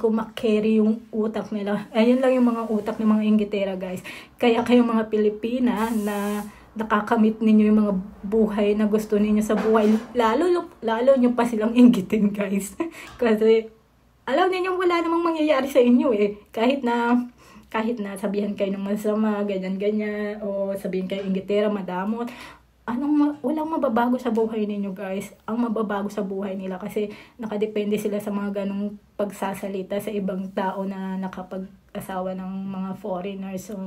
ma-carry yung utak nila. Ayun lang yung mga utak ng mga inggitera, guys. Kaya kayong mga Pilipina na nakakamit ninyo yung mga buhay na gusto ninyo sa buhay, lalo nyo pa silang inggitin, guys. Kasi alam niyo wala namang mangyayari sa inyo kahit na sabihan kayo ng masama, ganyan o sabihin kayo inggitera, madamot, walang mababago sa buhay ninyo, guys. Ang mababago sa buhay nila kasi nakadepende sila sa mga ganong pagsasalita sa ibang tao na nakapag-asawa ng mga foreigners. So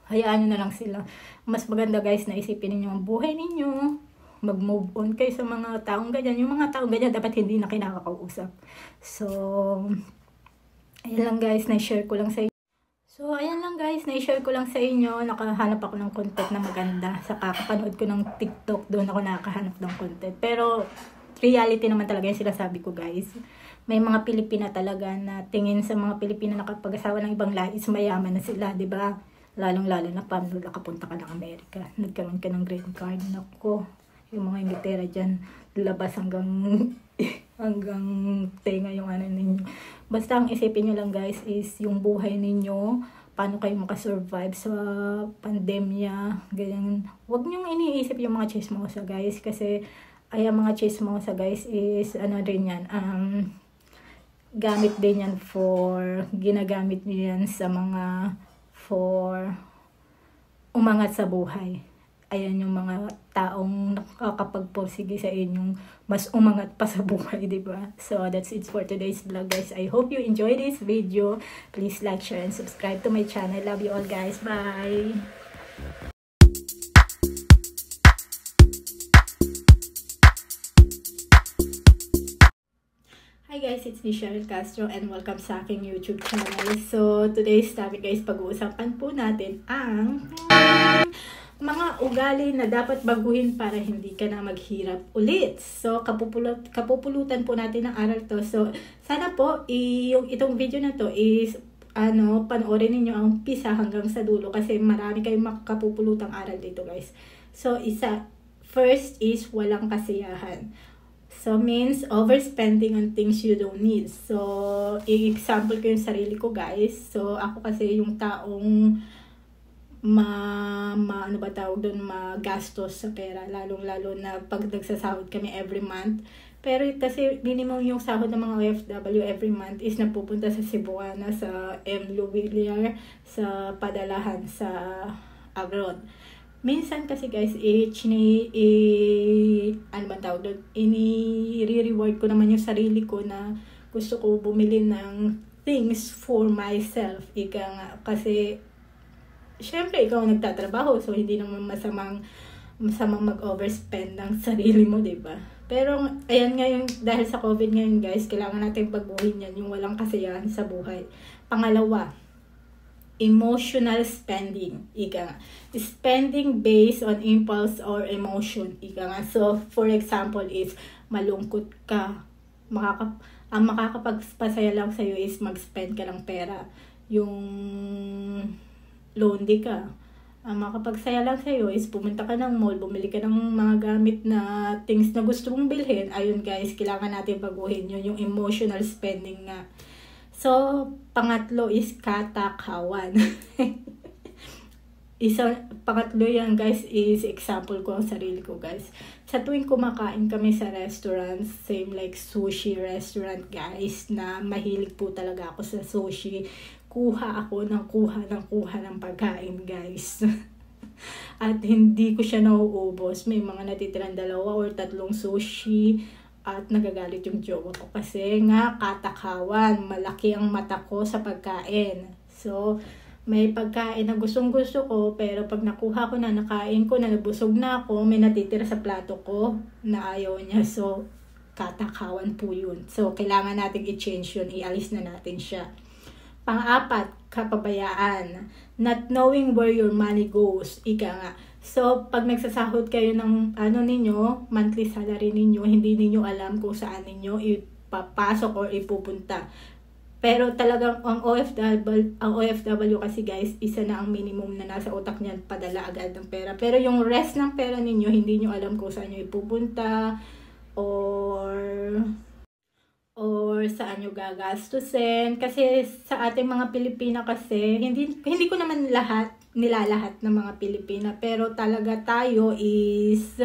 hayaan nyo na lang sila. Mas maganda, guys, na isipin ninyo ang buhay ninyo. Mag-move on kayo sa mga taong ganyan. Yung mga taong ganyan dapat hindi na kinakakausap. So, ayan lang, guys, na-share ko lang sa inyo. Nakahanap ako ng content na maganda. Saka kapanood ko ng TikTok, doon ako nakahanap ng content. Pero reality naman talaga yung sinasabi ko, guys. May mga Pilipina talaga na tingin sa mga Pilipina na kapag asawa ng ibang lahi is mayaman na sila, di ba? Lalong-lalo na paano nakapunta ka ng Amerika, nagkaroon ka ng green card. Nako, yung mga Inglaterra dyan, labas hanggang tenga yung ninyo. Basta ang isipin nyo lang, guys, is yung buhay ninyo, paano kayo makasurvive sa pandemya, ganyan. Huwag nyong iniisip yung mga chismosa, guys, kasi ang mga chismosa, guys, is rin yan, ginagamit nyo yan sa mga for umangat sa buhay. Ayan yung mga taong nakakapagpursige sa inyong mas umangat pa sa buhay, diba? So, that's it for today's vlog, guys. I hope you enjoy this video. Please like, share, and subscribe to my channel. Love you all, guys. Bye! Hi guys, it's me Cheryl Castro and welcome sa aking YouTube channel. So, today's topic, guys, pag-uusapan po natin ang mga ugali na dapat baguhin para hindi ka na maghirap ulit. So, kapupulutan po natin ng aral to. So, sana po, itong video na to is, panoorin ninyo ang umpisa hanggang sa dulo kasi marami kayong makakapupulutang aral dito, guys. So, first is walang kasiyahan. So, means overspending on things you don't need. So, i-example ko yung sarili ko, guys. So, ako kasi yung taong magastos sa pera. Lalong-lalo na pag nagsasahod kami every month. Pero kasi minimum yung sahod ng mga OFW every month is napupunta sa Cebuana, sa M. Louvillier, sa padalahan sa abroad. Minsan kasi, guys, ini-reward ko naman yung sarili ko na gusto ko bumili ng things for myself. Kasi, syempre, ikaw nagtatrabaho, so hindi naman masamang mag-overspend ng sarili mo, diba? Pero, ayan ngayon, dahil sa COVID ngayon, guys, kailangan natin pagbuhin yan, yung walang kasiyahan sa buhay. Pangalawa, emotional spending. Spending based on impulse or emotion. So, for example, if malungkot ka, ang makakapagpasaya lang sa'yo is mag-spend ka ng pera. lonely ka. Ang makapagsaya lang sa'yo is pumunta ka ng mall, bumili ka ng mga gamit na things na gusto mong bilhin. Ayun guys, kailangan natin baguhin yun, yung emotional spending nga. So, pangatlo is katakawan. Pangatlo yan guys is example ko ang sarili ko guys. Sa tuwing kumakain kami sa restaurant, same like sushi restaurant guys, na mahilig po talaga ako sa sushi. Kuha ako ng kuha ng pagkain guys. At hindi ko siya nauubos. May mga natitirang 2 or 3 sushi at nagagalit yung jowa ko kasi nga katakawan, malaki ang mata ko sa pagkain. So, may pagkain na gustong-gusto ko, pero pag nakuha ko na, nakain ko na, nabusog na ako, may natitira sa plato ko na ayaw niya. So, katakawan po yun. So, kailangan natin i-change yun. Ialis na natin siya. Pang-apat, kapabayaan. Not knowing where your money goes. Ika nga. So, pag nagsasahod kayo ng ninyo, monthly salary ninyo, hindi ninyo alam kung saan ninyo ipapasok or ipupunta. Pero talagang ang OFW kasi guys, isa na ang minimum na nasa utak niyan, padala agad ng pera. Pero yung rest ng pera ninyo, hindi nyo alam kung saan nyo ipupunta or saan nyo gagastusin. Kasi sa ating mga Pilipina kasi, hindi ko naman nilalahat ng mga Pilipina, pero talaga tayo is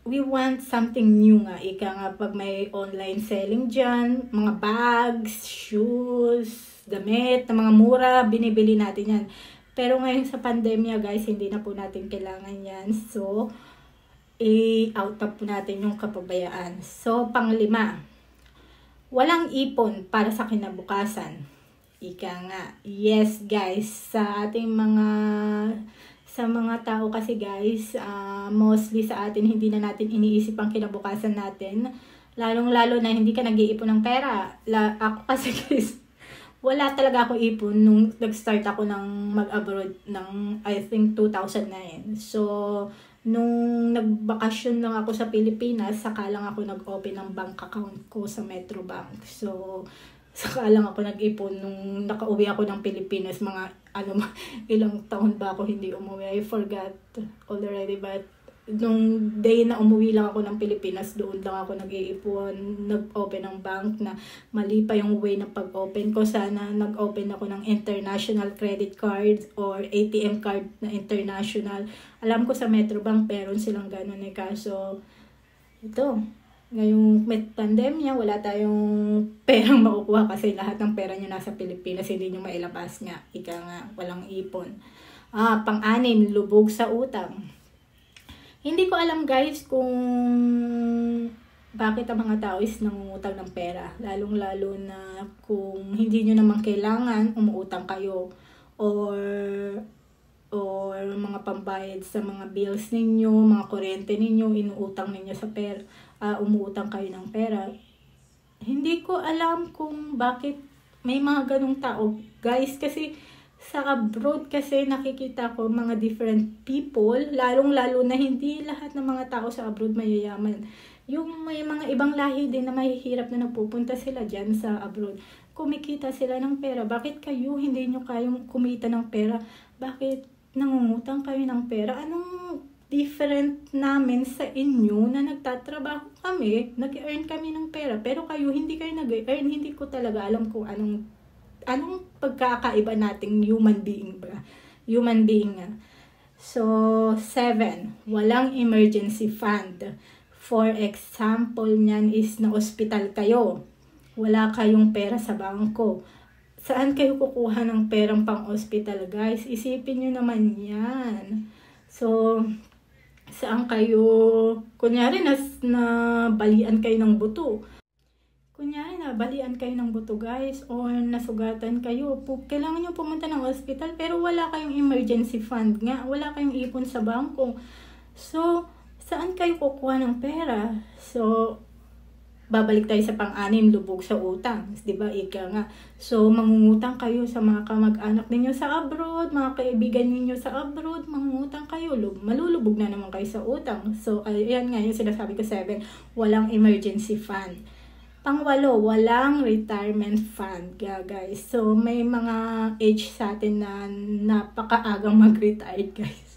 we want something new nga. Ika nga pag may online selling dyan, mga bags, shoes, damit, na mga mura, binibili natin yan. Pero ngayon sa pandemya guys, hindi na po natin kailangan yan. So, i-out up po natin yung kapabayaan. So, pang-5, walang ipon para sa kinabukasan. Ika nga, yes guys, sa ating mga tao kasi guys, mostly sa atin, hindi na natin iniisip ang kinabukasan natin. Lalong-lalo na hindi ka nag-iipon ng pera. Ako kasi guys, wala talaga ako ipon nung nag-start ako ng mag-abroad ng I think 2009. So, nung nagbakasyon lang ako sa Pilipinas, saka lang ako nag-open ng bank account ko sa Metrobank. So, saka lang ako nag-ipon nung nakauwi ako ng Pilipinas, mga ilang taon ba ako hindi umuwi. I forgot already, but nung day na umuwi lang ako ng Pilipinas, doon lang ako nag-iipon, nag-open ng bank na mali pa yung way ng pag-open ko. Sana nag-open ako ng international credit card or ATM card na international. Alam ko sa Metrobank meron silang ganun kaso ito, ngayong pandemya, wala tayong perang makukuha kasi lahat ng pera nyo nasa Pilipinas, hindi nyo mailabas nga. Ika nga, walang ipon. Pang-6, lubog sa utang. Hindi ko alam guys kung bakit ang mga tao is nangungutang ng pera. Lalong-lalo na kung hindi nyo naman kailangan, umuutang kayo. Or mga pambayad sa mga bills ninyo, mga kuryente ninyo, inuutang ninyo sa pera. Umuutang kayo ng pera. Hindi ko alam kung bakit may mga ganong tao guys, kasi sa abroad kasi nakikita ko mga different people, lalong-lalo na hindi lahat ng mga tao sa abroad mayayaman. Yung may mga ibang lahi din na mahihirap na napupunta sila dyan sa abroad, kumikita sila ng pera. Bakit kayo hindi nyo kayong kumita ng pera? Bakit nangungutang kayo ng pera? Anong different namin sa inyo na nagtatrabaho kami, nag-earn kami ng pera, pero kayo hindi kayo nag-earn? Hindi ko talaga alam kung anong pagkakaiba nating human being ba? Human being nga. So, 7, walang emergency fund. For example niyan is na ospital kayo. Wala kayong pera sa bangko. Saan kayo kukuha ng perang pang-ospital guys? Isipin nyo naman yan. So, saan kayo, kunyari na balian kayo ng buto. Kunyari na balian kayo ng buto guys, or nasugatan kayo. Kailangan nyo pumunta ng hospital pero wala kayong emergency fund nga. Wala kayong ipon sa bangko. So, saan kayo kukuha ng pera? So, babalik tayo sa pang-6, lubog sa utang. Diba? Ika nga. So, mangungutang kayo sa mga kamag-anak ninyo sa abroad, mga kaibigan ninyo sa abroad, mangungutang kayo. Malulubog na naman kayo sa utang. So, ayan nga yung sinasabi ko 7, walang emergency fund. Pang-walo, walang retirement fund, guys. So, may mga age sa atin na napakaagang mag-retire, guys.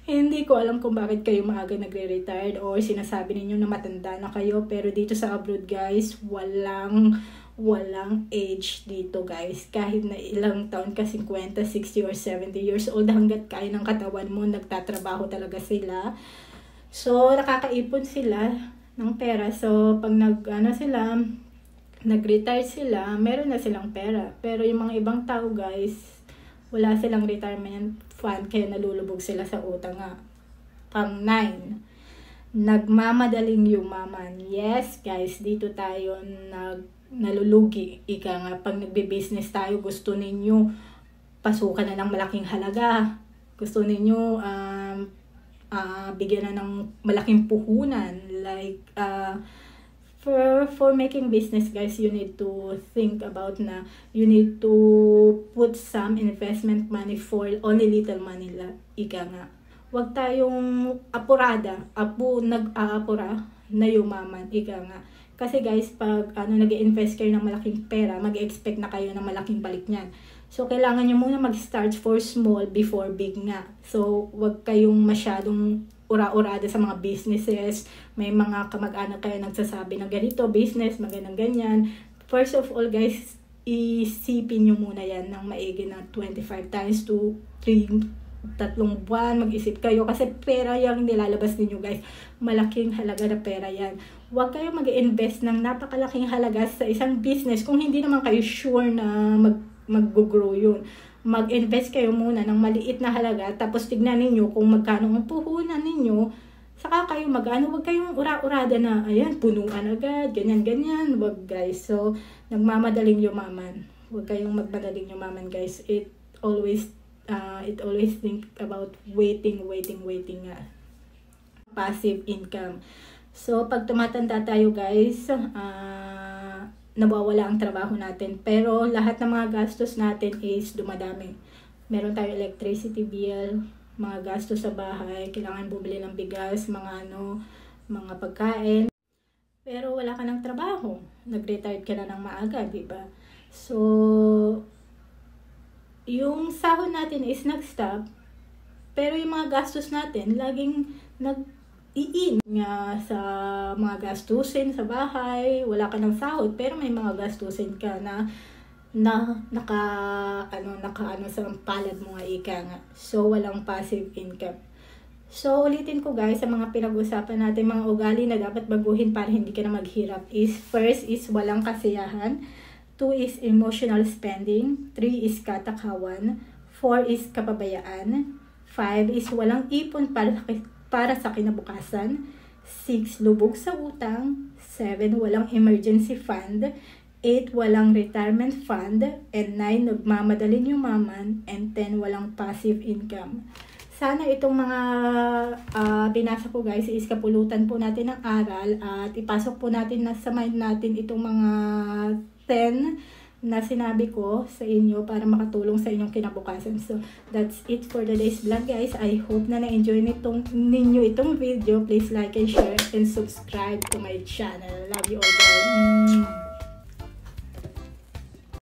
Hindi ko alam kung bakit kayo maaga nagre-retired or sinasabi ninyo na matanda na kayo. Pero dito sa abroad, guys, walang age dito, guys. Kahit na ilang taon ka, 50, 60, or 70 years old, hanggat kaya ng katawan mo, nagtatrabaho talaga sila. So, nakakaipon sila ng pera. So, pag nag-retire sila, meron na silang pera. Pero yung mga ibang tao, guys, wala silang retirement fund, kaya nalulubog sila sa utang nga. Pang 9, nagmamadaling yumaman. Yes, guys, dito tayo nalulugi. Ika nga, pag nagbe-business tayo, gusto ninyo pasukan na ng malaking halaga. Gusto ninyo bigyan na ng malaking puhunan. Like, for making business, guys, you need to think about na you need to put some investment money for only little money. Ika nga, huwag tayong nag-aapura na yumaman. Ika nga, kasi guys, pag nag-invest kayo ng malaking pera, mag-expect na kayo ng malaking balik niyan. So, kailangan nyo muna mag-start for small before big nga. So, wag kayong masyadong ura-urada sa mga businesses. May mga kamag-anak kayo nagsasabi ng ganito, business, magandang ganyan. First of all, guys, isipin nyo muna yan ng maigi na 25 times to 3 buwan. Mag-isip kayo kasi pera yung nilalabas ninyo, guys. Malaking halaga na pera yan. Huwag kayo mag-invest ng napakalaking halaga sa isang business kung hindi naman kayo sure na mag-grow yun. Mag-invest kayo muna ng maliit na halaga, tapos tignan ninyo kung magkano ang puhunan ninyo, saka kayo huwag kayong ura-urada na, ayan, punuan agad, ganyan-ganyan. Huwag, guys. So, nagmamadaling yumaman. Huwag kayong magmadaling yumaman, guys. It always think about waiting nga. Passive income. So, pag tumatanda tayo, guys, nawawala ang trabaho natin. Pero lahat ng mga gastos natin is dumadami. Meron tayo electricity bill, mga gastos sa bahay, kailangan bumili ng bigas, mga pagkain. Pero wala ka ng trabaho. Nag-retired ka na ng maaga, diba? So, yung sahod natin is nag-stop, pero yung mga gastos natin, laging iin nga sa mga gastusin sa bahay. Wala ka ng sahod pero may mga gastusin ka na naka sa palad mo nga, ika nga. So, walang passive income. So, ulitin ko, guys, sa mga pinag-usapan natin, mga ugali na dapat baguhin para hindi ka na maghirap is, first is walang kasiyahan, 2 is emotional spending, 3 is katakawan, 4 is kapabayaan, 5 is walang ipon para sa kinabukasan, 6 lubog sa utang, 7 walang emergency fund, 8 walang retirement fund, and 9 nagmamadaling yumaman, and 10 walang passive income. Sana itong mga binasa ko, guys, is kapulutan po natin ng aral at ipasok po natin sa mind natin itong mga 10 na sinabi ko sa inyo para makatulong sa inyong kinabukasan. So, that's it for today's vlog, guys. I hope na na-enjoy ninyo itong video. Please like and share and subscribe to my channel. Love you all, guys.